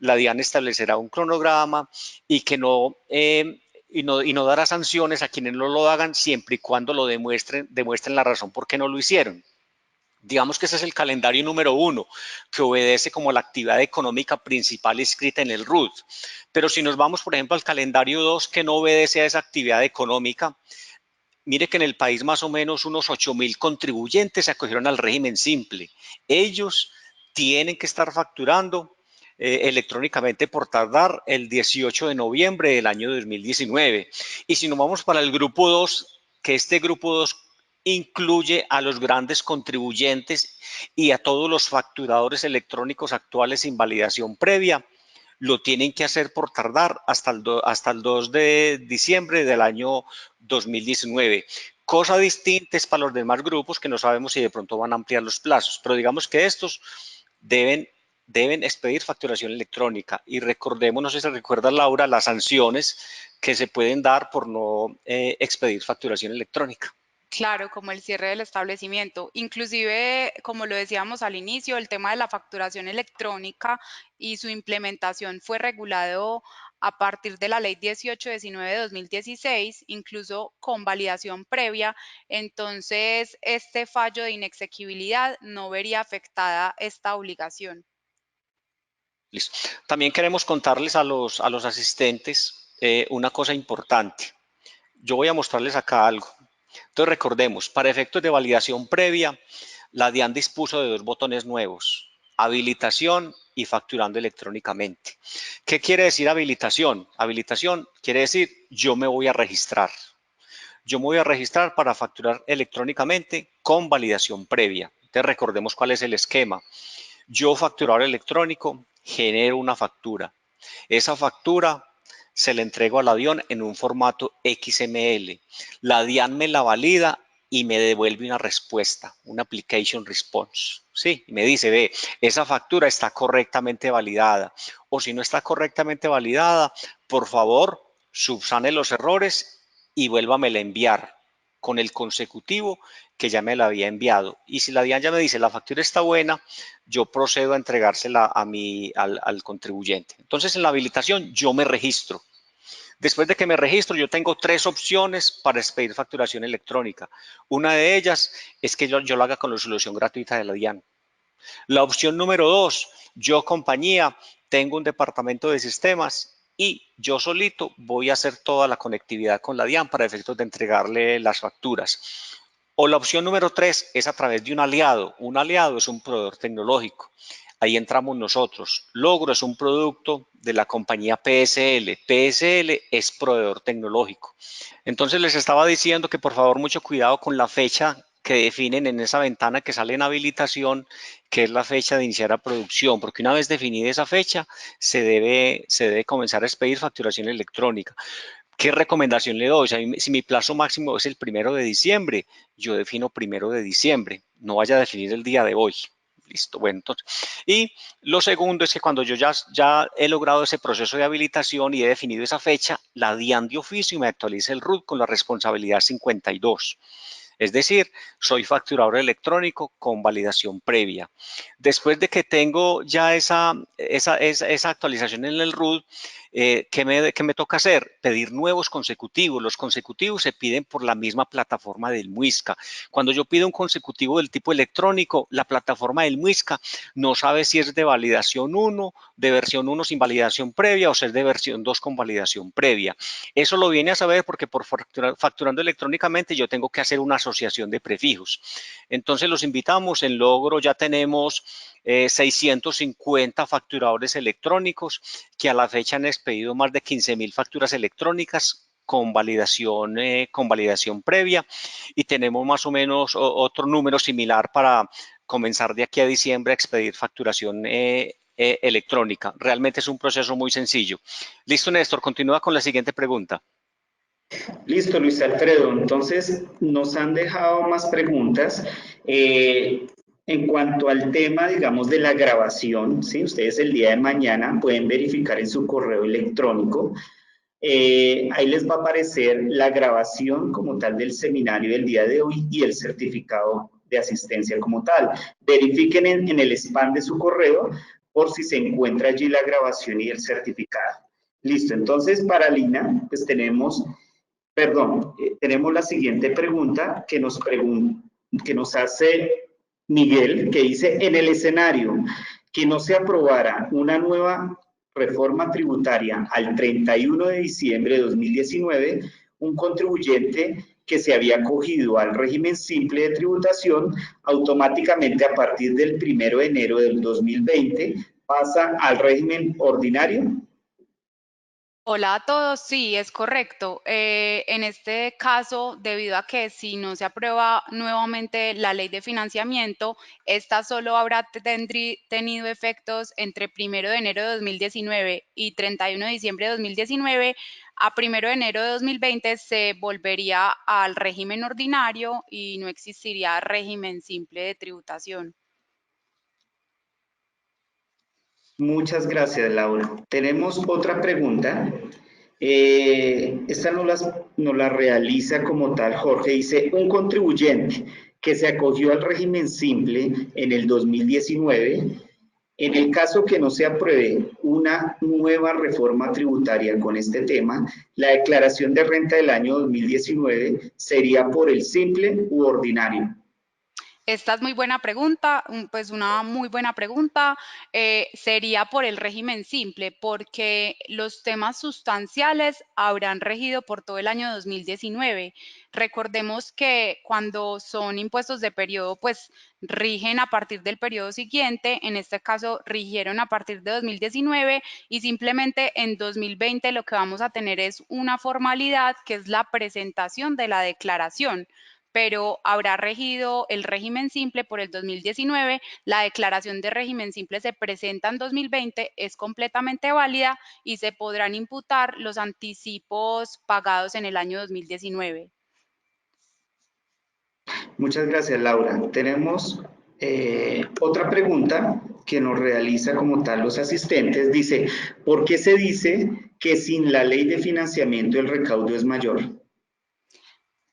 la DIAN establecerá un cronograma y que no dará sanciones a quienes no lo hagan siempre y cuando lo demuestren la razón por qué no lo hicieron. Digamos que ese es el calendario número 1, que obedece como la actividad económica principal inscrita en el RUT. Pero si nos vamos, por ejemplo, al calendario 2, que no obedece a esa actividad económica, mire que en el país más o menos unos 8.000 contribuyentes se acogieron al régimen simple. Ellos tienen que estar facturando electrónicamente por tardar el 18 de noviembre del año 2019. Y si nos vamos para el grupo 2, que este grupo 2 incluye a los grandes contribuyentes y a todos los facturadores electrónicos actuales sin validación previa, lo tienen que hacer por tardar hasta el 2 de diciembre del año 2019. Cosa distinta es para los demás grupos que no sabemos si de pronto van a ampliar los plazos, pero digamos que estos deben expedir facturación electrónica. Y recordemos, no sé si se recuerda Laura, las sanciones que se pueden dar por no expedir facturación electrónica. Claro, como el cierre del establecimiento. Inclusive, como lo decíamos al inicio, el tema de la facturación electrónica y su implementación fue regulado a partir de la Ley 1819 de 2016, incluso con validación previa. Entonces, este fallo de inexequibilidad no vería afectada esta obligación. Listo. También queremos contarles a los asistentes una cosa importante. Yo voy a mostrarles acá algo. Entonces recordemos, para efectos de validación previa, la DIAN dispuso de dos botones nuevos, habilitación y facturando electrónicamente. ¿Qué quiere decir habilitación? Habilitación quiere decir yo me voy a registrar. Yo me voy a registrar para facturar electrónicamente con validación previa. Entonces recordemos cuál es el esquema. Yo, facturador electrónico, genero una factura. Esa factura se la entrego a la DIAN en un formato XML. La DIAN me la valida y me devuelve una respuesta, una application response. Sí, y me dice, ve, esa factura está correctamente validada. O si no está correctamente validada, por favor, subsane los errores y vuélvamela a enviar con el consecutivo que ya me la había enviado. Y si la DIAN ya me dice, la factura está buena, yo procedo a entregársela al contribuyente. Entonces, en la habilitación yo me registro. Después de que me registro, yo tengo tres opciones para expedir facturación electrónica. Una de ellas es que yo lo haga con la solución gratuita de la DIAN. La opción número 2, yo compañía, tengo un departamento de sistemas y yo solito voy a hacer toda la conectividad con la DIAN para efectos de entregarle las facturas. O la opción número 3 es a través de un aliado. Un aliado es un proveedor tecnológico. Ahí entramos nosotros. Logro es un producto de la compañía PSL. PSL es proveedor tecnológico. Entonces les estaba diciendo que por favor mucho cuidado con la fecha que definen en esa ventana que sale en habilitación, que es la fecha de iniciar la producción, porque una vez definida esa fecha, se debe comenzar a expedir facturación electrónica. ¿Qué recomendación le doy? O sea, si mi plazo máximo es el 1 de diciembre, yo defino 1 de diciembre, no vaya a definir el día de hoy. Listo, bueno, entonces. Y lo segundo es que cuando yo ya he logrado ese proceso de habilitación y he definido esa fecha, la DIAN de oficio me actualiza el RUT con la responsabilidad 52. Es decir, soy facturador electrónico con validación previa. Después de que tengo ya esa actualización en el RUT, ¿qué me toca hacer? Pedir nuevos consecutivos. Los consecutivos se piden por la misma plataforma del MUISCA. Cuando yo pido un consecutivo del tipo electrónico, la plataforma del MUISCA no sabe si es de validación 1, de versión 1 sin validación previa o si es de versión 2 con validación previa. Eso lo viene a saber porque por facturando electrónicamente yo tengo que hacer una asociación de prefijos. Entonces los invitamos, en Logro ya tenemos 650 facturadores electrónicos que a la fecha han expedido más de 15,000 facturas electrónicas con validación previa y tenemos más o menos otro número similar para comenzar de aquí a diciembre a expedir facturación electrónica. Realmente es un proceso muy sencillo. Listo, Néstor, continúa con la siguiente pregunta. Listo, Luis Alfredo. Entonces, nos han dejado más preguntas. En cuanto al tema, digamos, de la grabación, ¿sí? Ustedes el día de mañana pueden verificar en su correo electrónico. Ahí les va a aparecer la grabación como tal del seminario del día de hoy y el certificado de asistencia como tal. Verifiquen en el spam de su correo por si se encuentra allí la grabación y el certificado. Listo, entonces para Lina, pues tenemos la siguiente pregunta que nos hace Miguel, que dice, en el escenario que no se aprobara una nueva reforma tributaria al 31 de diciembre de 2019, un contribuyente que se había acogido al régimen simple de tributación, automáticamente a partir del 1 de enero del 2020 pasa al régimen ordinario. Hola a todos, sí, es correcto. En este caso, debido a que si no se aprueba nuevamente la ley de financiamiento, esta solo habrá tenido efectos entre 1 de enero de 2019 y 31 de diciembre de 2019. A 1 de enero de 2020 se volvería al régimen ordinario y no existiría régimen simple de tributación. Muchas gracias, Laura. Tenemos otra pregunta Esta nos la realiza como tal Jorge. Dice, un contribuyente que se acogió al régimen simple en el 2019, en el caso que no se apruebe una nueva reforma tributaria con este tema, la declaración de renta del año 2019 sería por el simple u ordinario. Esta es muy buena pregunta, pues una muy buena pregunta. Sería por el régimen simple, porque los temas sustanciales habrán regido por todo el año 2019. Recordemos que cuando son impuestos de periodo, pues rigen a partir del periodo siguiente, en este caso rigieron a partir de 2019 y simplemente en 2020 lo que vamos a tener es una formalidad que es la presentación de la declaración, pero habrá regido el régimen simple por el 2019, la declaración de régimen simple se presenta en 2020, es completamente válida y se podrán imputar los anticipos pagados en el año 2019. Muchas gracias, Laura. Tenemos otra pregunta que nos realiza como tal los asistentes. Dice, ¿por qué se dice que sin la ley de financiamiento el recaudo es mayor?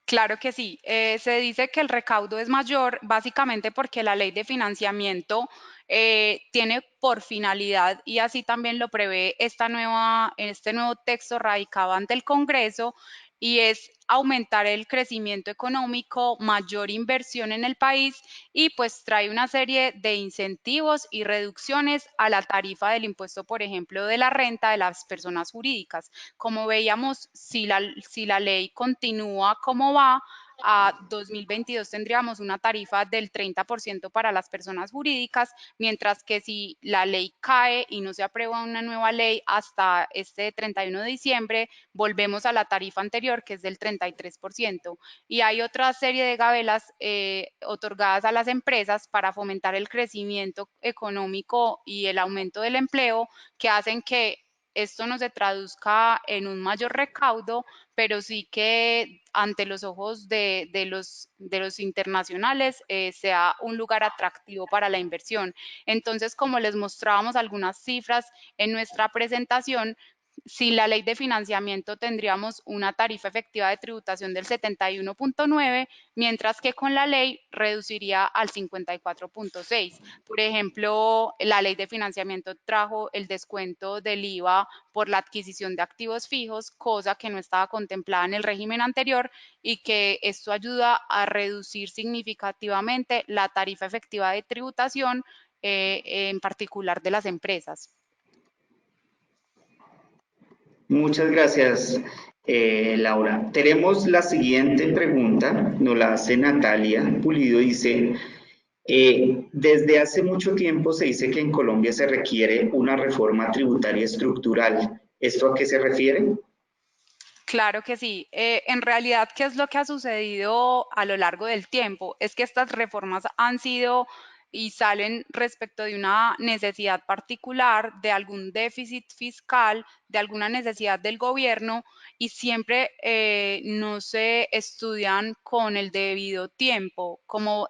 Claro que sí. Se dice que el recaudo es mayor básicamente porque la ley de financiamiento tiene por finalidad, y así también lo prevé este nuevo texto radicado ante el Congreso, y es aumentar el crecimiento económico, mayor inversión en el país y pues trae una serie de incentivos y reducciones a la tarifa del impuesto, por ejemplo, de la renta de las personas jurídicas. Como veíamos, si la ley continúa como va, a 2022 tendríamos una tarifa del 30% para las personas jurídicas, mientras que si la ley cae y no se aprueba una nueva ley hasta este 31 de diciembre, volvemos a la tarifa anterior, que es del 33%. Y hay otra serie de gabelas otorgadas a las empresas para fomentar el crecimiento económico y el aumento del empleo, que hacen que esto no se traduzca en un mayor recaudo, pero sí que ante los ojos de los internacionales sea un lugar atractivo para la inversión. Entonces, como les mostrábamos algunas cifras en nuestra presentación, sin la ley de financiamiento tendríamos una tarifa efectiva de tributación del 71.9, mientras que con la ley reduciría al 54.6. Por ejemplo, la ley de financiamiento trajo el descuento del IVA por la adquisición de activos fijos, cosa que no estaba contemplada en el régimen anterior, y que esto ayuda a reducir significativamente la tarifa efectiva de tributación, en particular de las empresas. Muchas gracias, Laura. Tenemos la siguiente pregunta, nos la hace Natalia Pulido, dice, desde hace mucho tiempo se dice que en Colombia se requiere una reforma tributaria estructural. ¿Esto a qué se refiere? Claro que sí. En realidad, ¿qué es lo que ha sucedido a lo largo del tiempo? Es que estas reformas han sido y salen respecto de una necesidad particular, de algún déficit fiscal, de alguna necesidad del gobierno, y siempre no se estudian con el debido tiempo. Como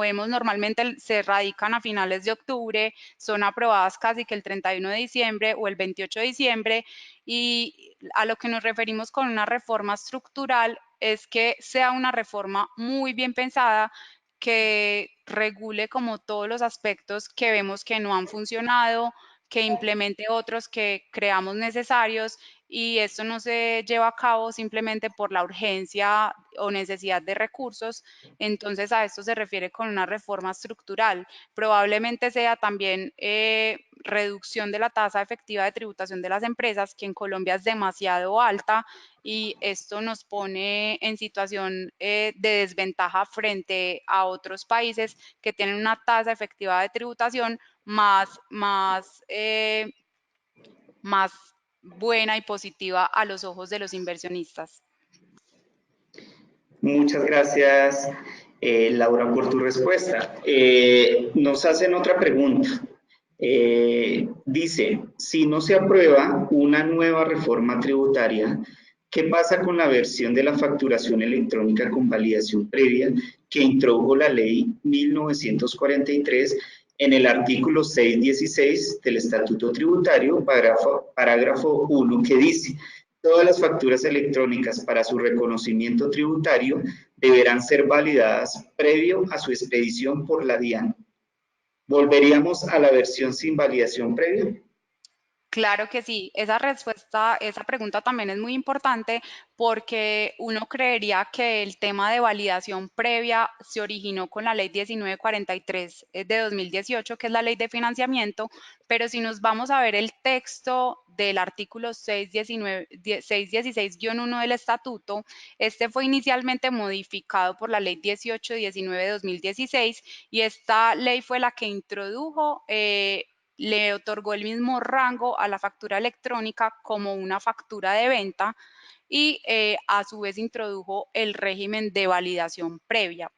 vemos, normalmente se radican a finales de octubre, son aprobadas casi que el 31 de diciembre o el 28 de diciembre, y a lo que nos referimos con una reforma estructural es que sea una reforma muy bien pensada, que regule como todos los aspectos que vemos que no han funcionado, que implemente otros que creamos necesarios, y esto no se lleva a cabo simplemente por la urgencia o necesidad de recursos. Entonces a esto se refiere con una reforma estructural. Probablemente sea también reducción de la tasa efectiva de tributación de las empresas, que en Colombia es demasiado alta, y esto nos pone en situación de desventaja frente a otros países que tienen una tasa efectiva de tributación más buena y positiva a los ojos de los inversionistas. Muchas gracias, Laura, por tu respuesta. Nos hacen otra pregunta. Dice, si no se aprueba una nueva reforma tributaria, ¿qué pasa con la versión de la facturación electrónica con validación previa que introdujo la ley 1943 en el artículo 616 del Estatuto Tributario, parágrafo 1, que dice, Todas las facturas electrónicas para su reconocimiento tributario deberán ser validadas previo a su expedición por la DIAN. ¿Volveríamos a la versión sin validación previa? Claro que sí, esa respuesta, esa pregunta también es muy importante porque uno creería que el tema de validación previa se originó con la ley 1943 de 2018, que es la ley de financiamiento, pero si nos vamos a ver el texto del artículo 616-1 del estatuto, este fue inicialmente modificado por la ley 1819 de 2016 y esta ley fue la que introdujo le otorgó el mismo rango a la factura electrónica como una factura de venta y a su vez introdujo el régimen de validación previa.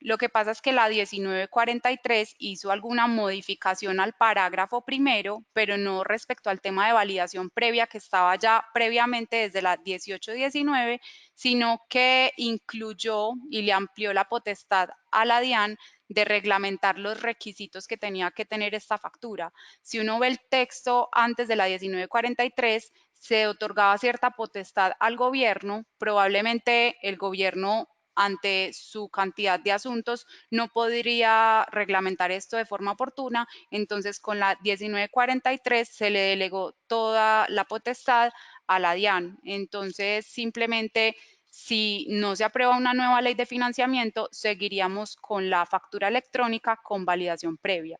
Lo que pasa es que la 1943 hizo alguna modificación al parágrafo primero, pero no respecto al tema de validación previa que estaba ya previamente desde la 1819, sino que incluyó y le amplió la potestad a la DIAN de reglamentar los requisitos que tenía que tener esta factura. Si uno ve el texto antes de la 1943, se otorgaba cierta potestad al gobierno, probablemente el gobierno ante su cantidad de asuntos no podría reglamentar esto de forma oportuna, entonces con la 1943 se le delegó toda la potestad a la DIAN. Entonces simplemente si no se aprueba una nueva ley de financiamiento, seguiríamos con la factura electrónica con validación previa.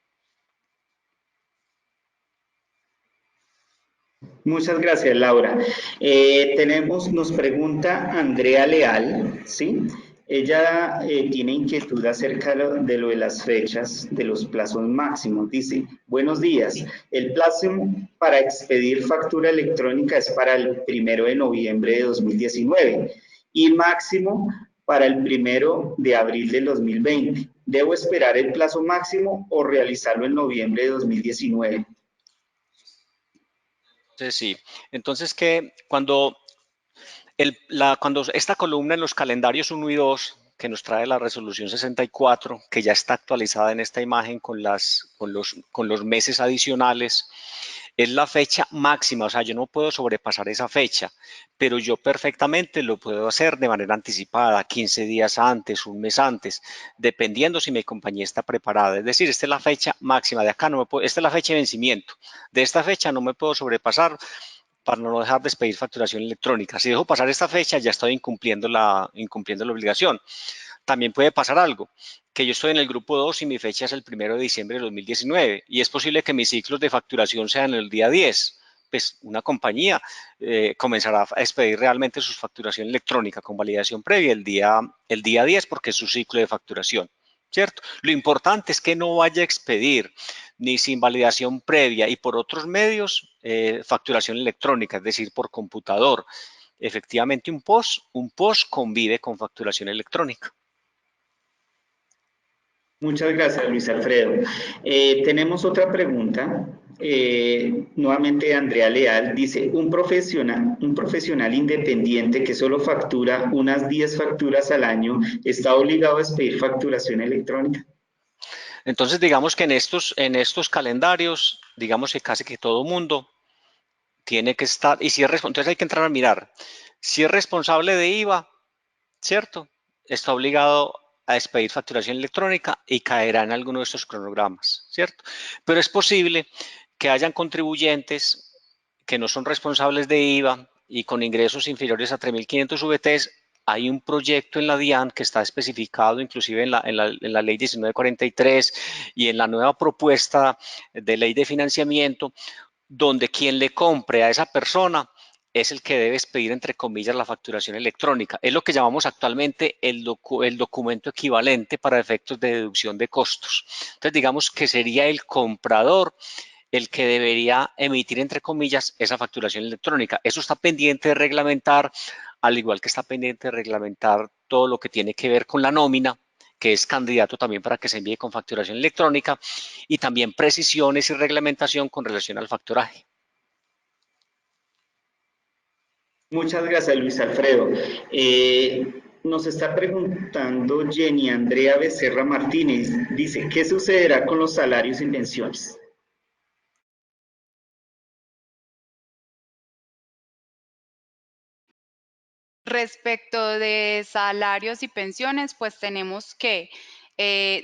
Muchas gracias, Laura. Nos pregunta Andrea Leal, ¿sí? Ella tiene inquietud acerca de lo de las fechas, de los plazos máximos. Dice, buenos días, el plazo para expedir factura electrónica es para el 1 de noviembre de 2019 y máximo para el 1 de abril de 2020. ¿Debo esperar el plazo máximo o realizarlo en noviembre de 2019? Entonces, sí. Entonces, que cuando esta columna en los calendarios 1 y 2, que nos trae la resolución 64, que ya está actualizada en esta imagen con los meses adicionales, es la fecha máxima, o sea, yo no puedo sobrepasar esa fecha, pero yo perfectamente lo puedo hacer de manera anticipada, 15 días antes, un mes antes, dependiendo si mi compañía está preparada. Es decir, esta es la fecha máxima, de acá no me puedo, esta es la fecha de vencimiento, de esta fecha no me puedo sobrepasar para no dejar de expedir facturación electrónica. Si dejo pasar esta fecha, ya estoy incumpliendo la obligación. También puede pasar algo, que yo estoy en el grupo 2 y mi fecha es el 1 de diciembre de 2019 y es posible que mis ciclos de facturación sean el día 10. Pues una compañía comenzará a expedir realmente su facturación electrónica con validación previa el día 10 porque es su ciclo de facturación, ¿cierto? Lo importante es que no vaya a expedir ni sin validación previa y por otros medios facturación electrónica, es decir, por computador. Efectivamente, un POS convive con facturación electrónica. Muchas gracias, Luis Alfredo. Tenemos otra pregunta, nuevamente Andrea Leal, dice, un profesional independiente que solo factura unas 10 facturas al año, ¿está obligado a expedir facturación electrónica? Entonces, digamos que en estos calendarios, digamos que casi que todo mundo tiene que estar, y si es entonces hay que entrar a mirar, si es responsable de IVA, ¿cierto? Está obligado a expedir facturación electrónica y caerá en alguno de estos cronogramas, ¿cierto? Pero es posible que hayan contribuyentes que no son responsables de IVA y con ingresos inferiores a 3.500 VTs. Hay un proyecto en la DIAN que está especificado inclusive en la ley 1943 y en la nueva propuesta de ley de financiamiento, donde quien le compre a esa persona es el que debe expedir, entre comillas, la facturación electrónica. Es lo que llamamos actualmente el documento equivalente para efectos de deducción de costos. Entonces, digamos que sería el comprador el que debería emitir, entre comillas, esa facturación electrónica. Eso está pendiente de reglamentar, al igual que está pendiente de reglamentar todo lo que tiene que ver con la nómina, que es candidato también para que se envíe con facturación electrónica, y también precisiones y reglamentación con relación al factoraje. Muchas gracias, Luis Alfredo. Nos está preguntando Jenny Andrea Becerra Martínez, dice, ¿qué sucederá con los salarios y pensiones? Respecto de salarios y pensiones, pues tenemos que,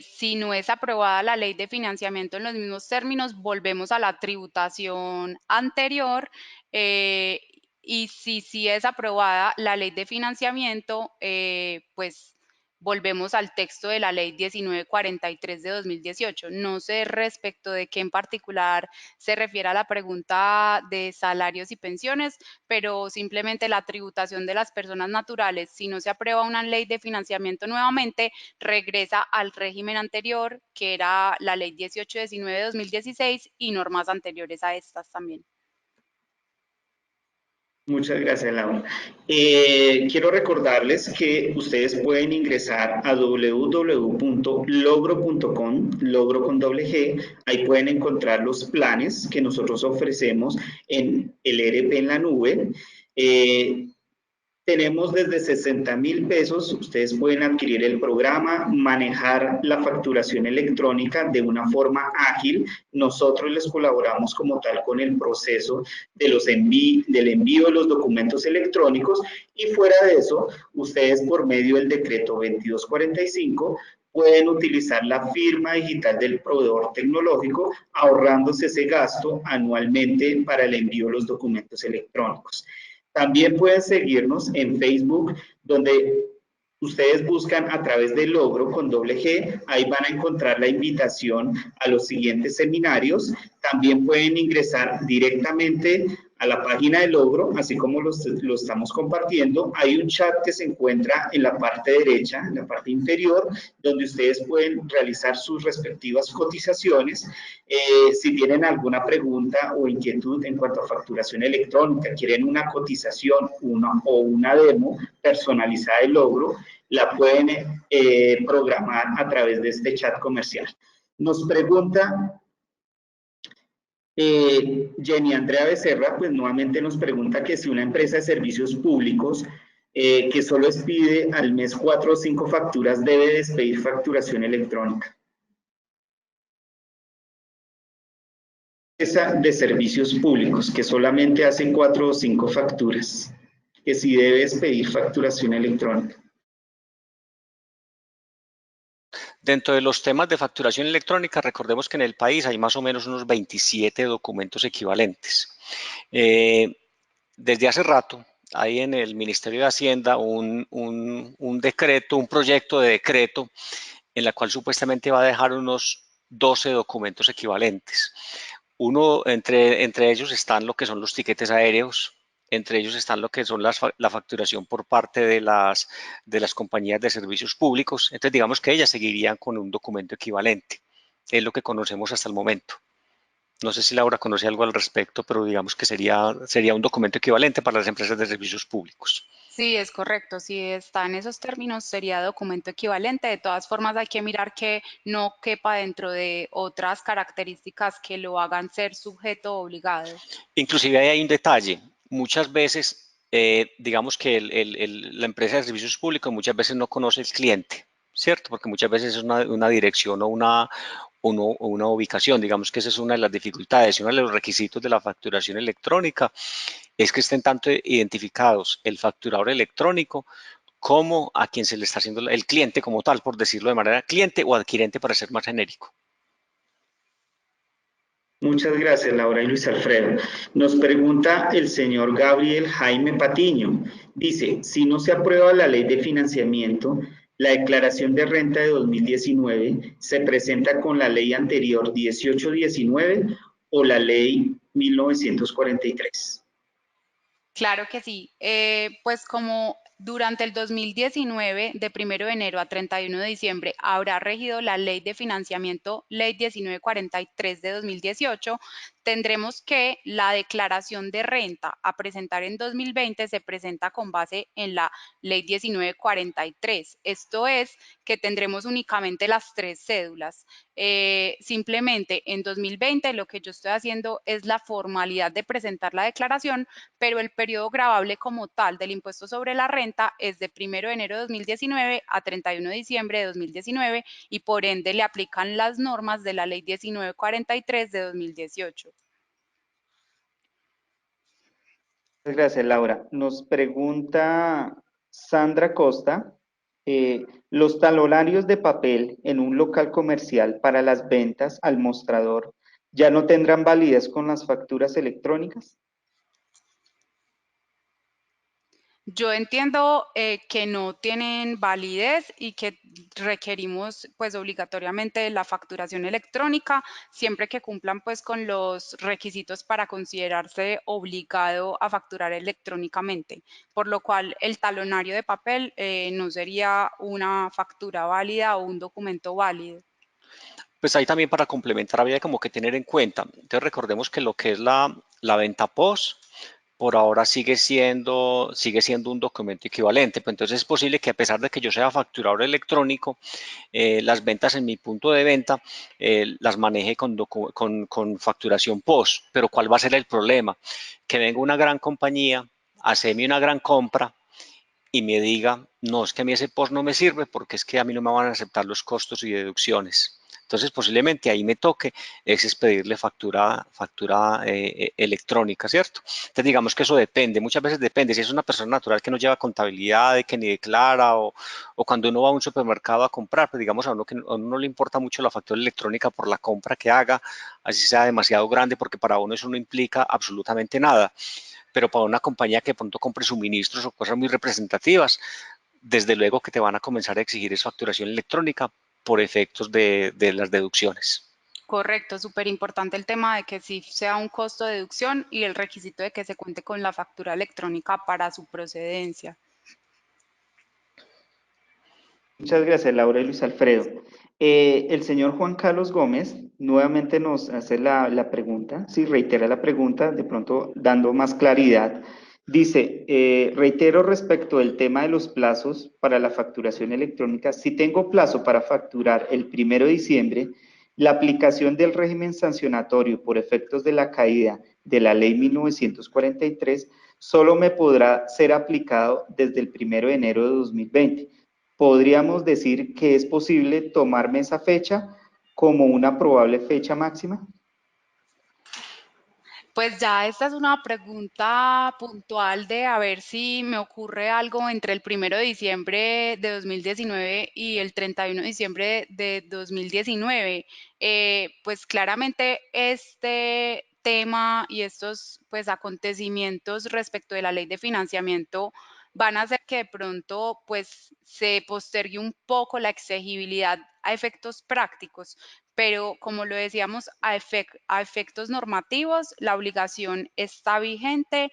si no es aprobada la ley de financiamiento en los mismos términos, volvemos a la tributación anterior. Y si sí es aprobada la ley de financiamiento, pues volvemos al texto de la ley 1943 de 2018. No sé respecto de qué en particular se refiere a la pregunta de salarios y pensiones, pero simplemente la tributación de las personas naturales, si no se aprueba una ley de financiamiento nuevamente, regresa al régimen anterior, que era la ley 1819 de 2016 y normas anteriores a estas también. Muchas gracias, Laura. Quiero recordarles que ustedes pueden ingresar a www.logro.com, logro con doble G. Ahí pueden encontrar los planes que nosotros ofrecemos en el ERP en la nube. Tenemos desde 60.000 pesos, ustedes pueden adquirir el programa, manejar la facturación electrónica de una forma ágil. Nosotros les colaboramos como tal con el proceso de del envío de los documentos electrónicos y fuera de eso, ustedes por medio del decreto 2245 pueden utilizar la firma digital del proveedor tecnológico, ahorrándose ese gasto anualmente para el envío de los documentos electrónicos. También pueden seguirnos en Facebook, donde ustedes buscan a través de Logro con doble G, ahí van a encontrar la invitación a los siguientes seminarios. También pueden ingresar directamente a la página de Logro, así como lo estamos compartiendo. Hay un chat que se encuentra en la parte derecha, en la parte inferior, donde ustedes pueden realizar sus respectivas cotizaciones. Si tienen alguna pregunta o inquietud en cuanto a facturación electrónica, quieren una cotización o una demo personalizada de Logro, la pueden programar a través de este chat comercial. Nos pregunta Jenny Andrea Becerra, pues nuevamente nos pregunta que si una empresa de servicios públicos que solo expide al mes 4 o 5 facturas debe despedir facturación electrónica. Empresa de servicios públicos que solamente hace 4 o 5 facturas, que si debe despedir facturación electrónica. Dentro de los temas de facturación electrónica, recordemos que en el país hay más o menos unos 27 documentos equivalentes. Desde hace rato hay en el Ministerio de Hacienda un decreto, un proyecto de decreto en la cual supuestamente va a dejar unos 12 documentos equivalentes. Entre ellos están lo que son los tiquetes aéreos, entre ellos están lo que son la facturación por parte de las compañías de servicios públicos. Entonces, digamos que ellas seguirían con un documento equivalente. Es lo que conocemos hasta el momento. No sé si Laura conoce algo al respecto, pero digamos que sería un documento equivalente para las empresas de servicios públicos. Sí, es correcto. Si está en esos términos, sería documento equivalente. De todas formas, hay que mirar que no quepa dentro de otras características que lo hagan ser sujeto obligado. Inclusive ahí hay un detalle. Muchas veces, digamos que la empresa de servicios públicos muchas veces no conoce el cliente, ¿cierto? Porque muchas veces es una dirección o una ubicación. Digamos que esa es una de las dificultades y uno de los requisitos de la facturación electrónica es que estén tanto identificados el facturador electrónico como a quien se le está haciendo el cliente como tal, por decirlo de manera cliente o adquirente para ser más genérico. Muchas gracias, Laura y Luis Alfredo. Nos pregunta el señor Gabriel Jaime Patiño. Dice, si no se aprueba la ley de financiamiento, la declaración de renta de 2019 se presenta con la ley anterior 1819 o la ley 1943. Claro que sí. Pues como durante el 2019, de 1 de enero a 31 de diciembre, habrá regido la Ley de Financiamiento, Ley 1943 de 2018, tendremos que la declaración de renta a presentar en 2020 se presenta con base en la Ley 1943. Esto es que tendremos únicamente las 3 cédulas. Simplemente en 2020 lo que yo estoy haciendo es la formalidad de presentar la declaración, pero el periodo gravable como tal del impuesto sobre la renta es de 1 de enero de 2019 a 31 de diciembre de 2019 y por ende le aplican las normas de la ley 1943 de 2018. Gracias, Laura. Nos pregunta Sandra Costa, los talonarios de papel en un local comercial para las ventas al mostrador ya no tendrán validez con las facturas electrónicas. Yo entiendo que no tienen validez y que requerimos pues obligatoriamente la facturación electrónica siempre que cumplan pues con los requisitos para considerarse obligado a facturar electrónicamente, por lo cual el talonario de papel no sería una factura válida o un documento válido. Pues ahí también para complementar había como que tener en cuenta. Entonces recordemos que lo que es la venta post, por ahora sigue siendo un documento equivalente. Pues entonces es posible que a pesar de que yo sea facturador electrónico, las ventas en mi punto de venta las maneje con facturación post. Pero ¿cuál va a ser el problema? Que venga una gran compañía, haceme una gran compra y me diga, no, es que a mí ese post no me sirve porque es que a mí no me van a aceptar los costos y deducciones. Entonces, posiblemente ahí me toque es expedirle factura electrónica, ¿cierto? Entonces, digamos que eso depende, muchas veces depende. Si es una persona natural que no lleva contabilidad, que ni declara, o cuando uno va a un supermercado a comprar, pues digamos a uno que a uno no le importa mucho la factura electrónica por la compra que haga, así sea demasiado grande, porque para uno eso no implica absolutamente nada. Pero para una compañía que de pronto compre suministros o cosas muy representativas, desde luego que te van a comenzar a exigir esa facturación electrónica por efectos de las deducciones. Correcto, súper importante el tema de que sí sea un costo de deducción y el requisito de que se cuente con la factura electrónica para su procedencia. Muchas gracias, Laura y Luis Alfredo. El señor Juan Carlos Gómez nuevamente nos hace la pregunta, sí, reitera la pregunta, de pronto dando más claridad. Dice, reitero respecto del tema de los plazos para la facturación electrónica, si tengo plazo para facturar el 1 de diciembre, la aplicación del régimen sancionatorio por efectos de la caída de la ley 1943 solo me podrá ser aplicado desde el 1 de enero de 2020. ¿Podríamos decir que es posible tomarme esa fecha como una probable fecha máxima? Pues ya esta es una pregunta puntual de a ver si me ocurre algo entre el 1 de diciembre de 2019 y el 31 de diciembre de 2019. Pues claramente este tema y estos pues acontecimientos respecto de la ley de financiamiento van a hacer que de pronto pues se postergue un poco la exigibilidad a efectos prácticos, pero como lo decíamos, a efectos normativos, la obligación está vigente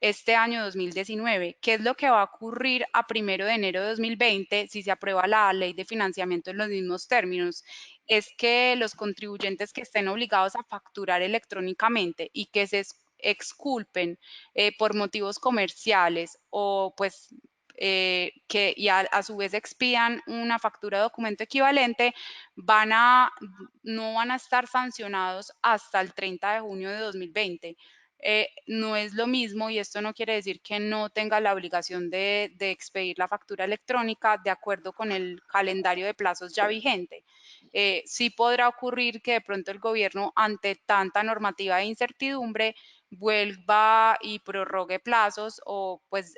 este año 2019. ¿Qué es lo que va a ocurrir a 1 de enero de 2020 si se aprueba la ley de financiamiento en los mismos términos? Es que los contribuyentes que estén obligados a facturar electrónicamente y que se exculpen por motivos comerciales o pues que y a su vez expidan una factura de documento equivalente, no van a estar sancionados hasta el 30 de junio de 2020. No es lo mismo y esto no quiere decir que no tenga la obligación de expedir la factura electrónica de acuerdo con el calendario de plazos ya vigente. Sí podrá ocurrir que de pronto el gobierno, ante tanta normativa de incertidumbre, vuelva y prorrogue plazos o pues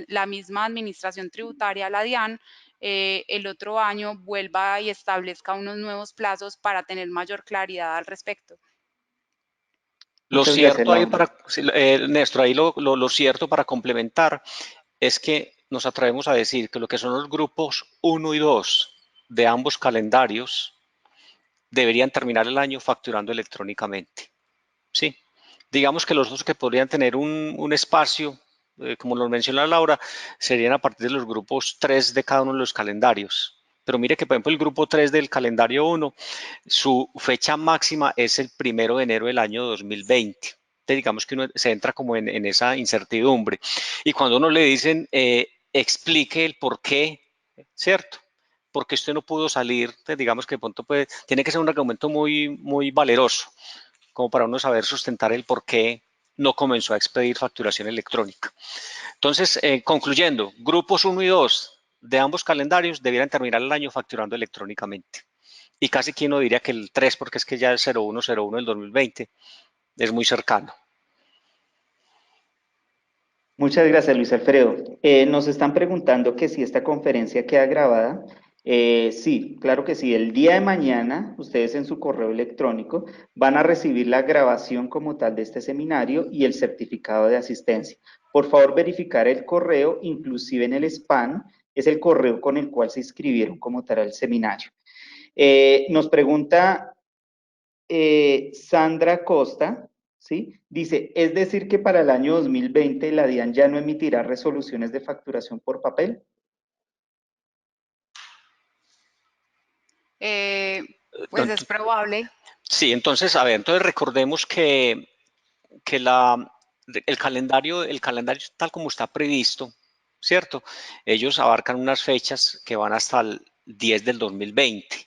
la misma administración tributaria, la DIAN, el otro año vuelva y establezca unos nuevos plazos para tener mayor claridad al respecto. Lo Muchas gracias, cierto ahí Laura. para, Néstor, ahí lo cierto para complementar es que nos atrevemos a decir que lo que son los grupos 1 y 2 de ambos calendarios deberían terminar el año facturando electrónicamente. Sí, digamos que los dos que podrían tener un espacio, como lo menciona Laura, serían a partir de los grupos 3 de cada uno de los calendarios. Pero mire que, por ejemplo, el grupo 3 del calendario 1, su fecha máxima es el 1 de enero del año 2020. Entonces, digamos que uno se entra como en esa incertidumbre. Y cuando uno le dicen, explique el por qué, ¿cierto? Porque usted no pudo salir, entonces digamos que de pronto tiene que ser un argumento muy, muy valeroso como para uno saber sustentar el por qué no comenzó a expedir facturación electrónica. Entonces, concluyendo, grupos 1 y 2 de ambos calendarios debieran terminar el año facturando electrónicamente. Y casi quien no diría que el 3, porque es que ya el 0101 del 2020 es muy cercano. Muchas gracias, Luis Alfredo. Nos están preguntando que si esta conferencia queda grabada. Sí, claro que sí. El día de mañana, ustedes en su correo electrónico van a recibir la grabación como tal de este seminario y el certificado de asistencia. Por favor, verificar el correo, inclusive en el spam, es el correo con el cual se inscribieron como tal al seminario. Nos pregunta Sandra Costa, ¿sí? Dice, es decir que para el año 2020 la DIAN ya no emitirá resoluciones de facturación por papel. Pues es probable. Sí, entonces, a ver, entonces recordemos que el calendario tal como está previsto, ¿cierto? Ellos abarcan unas fechas que van hasta el 10 del 2020.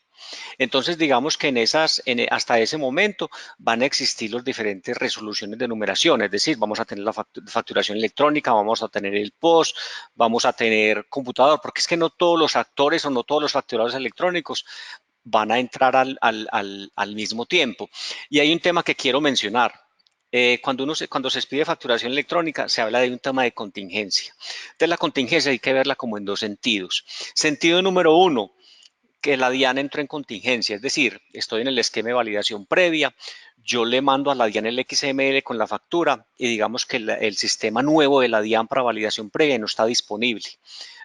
Entonces, digamos que hasta ese momento van a existir las diferentes resoluciones de numeración, es decir, vamos a tener la facturación electrónica, vamos a tener el POS, vamos a tener computador, porque es que no todos los actores o no todos los facturados electrónicos van a entrar al mismo tiempo. Y hay un tema que quiero mencionar. Cuando se pide facturación electrónica, se habla de un tema de contingencia. Entonces, la contingencia hay que verla como en dos sentidos. Sentido número uno, que la DIAN entró en contingencia, es decir, estoy en el esquema de validación previa, yo le mando a la DIAN el XML con la factura y digamos que el sistema nuevo de la DIAN para validación previa no está disponible.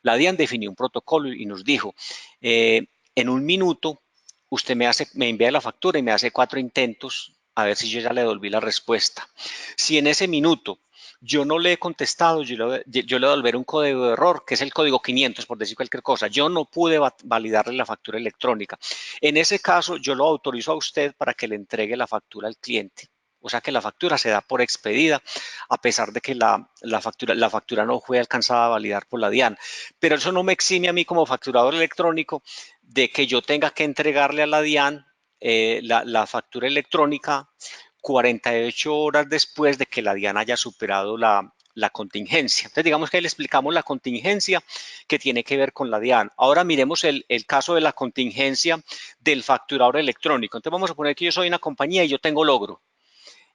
La DIAN definió un protocolo y nos dijo, en un minuto usted me envía la factura y me hace 4 intentos a ver si yo ya le devolví la respuesta. Si en ese minuto yo no le he contestado, yo le devolveré un código de error, que es el código 500, por decir cualquier cosa. Yo no pude validarle la factura electrónica. En ese caso, yo lo autorizo a usted para que le entregue la factura al cliente. O sea que la factura se da por expedida, a pesar de que la factura no fue alcanzada a validar por la DIAN. Pero eso no me exime a mí como facturador electrónico de que yo tenga que entregarle a la DIAN la factura electrónica 48 horas después de que la DIAN haya superado la contingencia. Entonces, digamos que ahí le explicamos la contingencia que tiene que ver con la DIAN. Ahora miremos el caso de la contingencia del facturador electrónico. Entonces, vamos a poner que yo soy una compañía y yo tengo logro.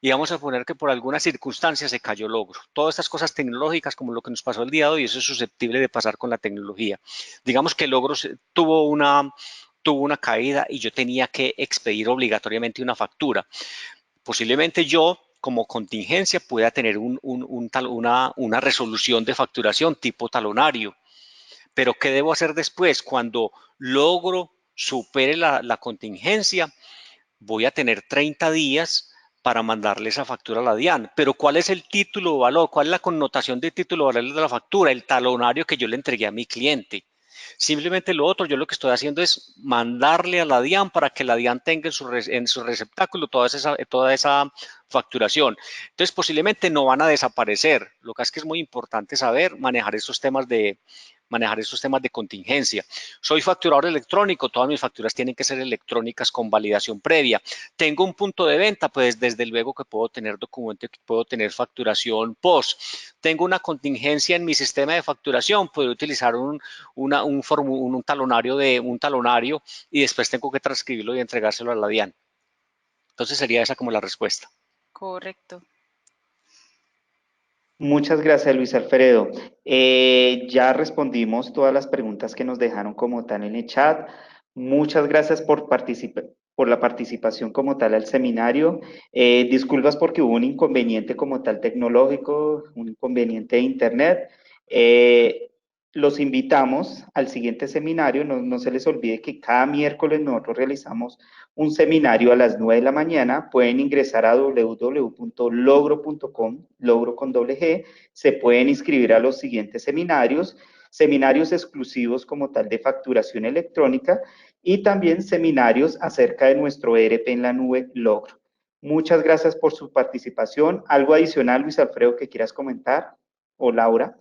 Y vamos a poner que por alguna circunstancia se cayó logro. Todas estas cosas tecnológicas, como lo que nos pasó el día de hoy, eso es susceptible de pasar con la tecnología. Digamos que el logro tuvo una caída y yo tenía que expedir obligatoriamente una factura. Posiblemente yo, como contingencia, pueda tener una resolución de facturación tipo talonario. Pero ¿qué debo hacer después? Cuando logro supere la contingencia, voy a tener 30 días para mandarle esa factura a la DIAN. Pero ¿cuál es el título de valor? ¿Cuál es la connotación de título de valor de la factura? El talonario que yo le entregué a mi cliente. Simplemente lo otro, yo lo que estoy haciendo es mandarle a la DIAN para que la DIAN tenga en su receptáculo toda esa facturación. Entonces, posiblemente no van a desaparecer. Lo que es que es muy importante saber manejar esos temas de contingencia. Soy facturador electrónico, todas mis facturas tienen que ser electrónicas con validación previa. Tengo un punto de venta, pues desde luego que puedo tener documento, que puedo tener facturación post. Tengo una contingencia en mi sistema de facturación, puedo utilizar un talonario y después tengo que transcribirlo y entregárselo a la DIAN. Entonces sería esa como la respuesta. Correcto. Muchas gracias, Luis Alfredo. Ya respondimos todas las preguntas que nos dejaron como tal en el chat. Muchas gracias por la participación como tal al seminario. Disculpas porque hubo un inconveniente como tal tecnológico, un inconveniente de internet. Los invitamos al siguiente seminario. No se les olvide que cada miércoles nosotros realizamos un seminario a las 9 de la mañana. Pueden ingresar a www.logro.com, logro con doble G. Se pueden inscribir a los siguientes seminarios exclusivos como tal de facturación electrónica y también seminarios acerca de nuestro ERP en la nube Logro. Muchas gracias por su participación. ¿Algo adicional, Luis Alfredo, que quieras comentar? ¿O Laura?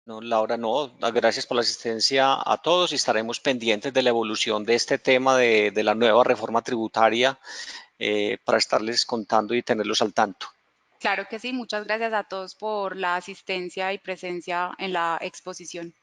No, Laura, no, gracias por la asistencia a todos y estaremos pendientes de la evolución de este tema de la nueva reforma tributaria para estarles contando y tenerlos al tanto. Claro que sí, muchas gracias a todos por la asistencia y presencia en la exposición.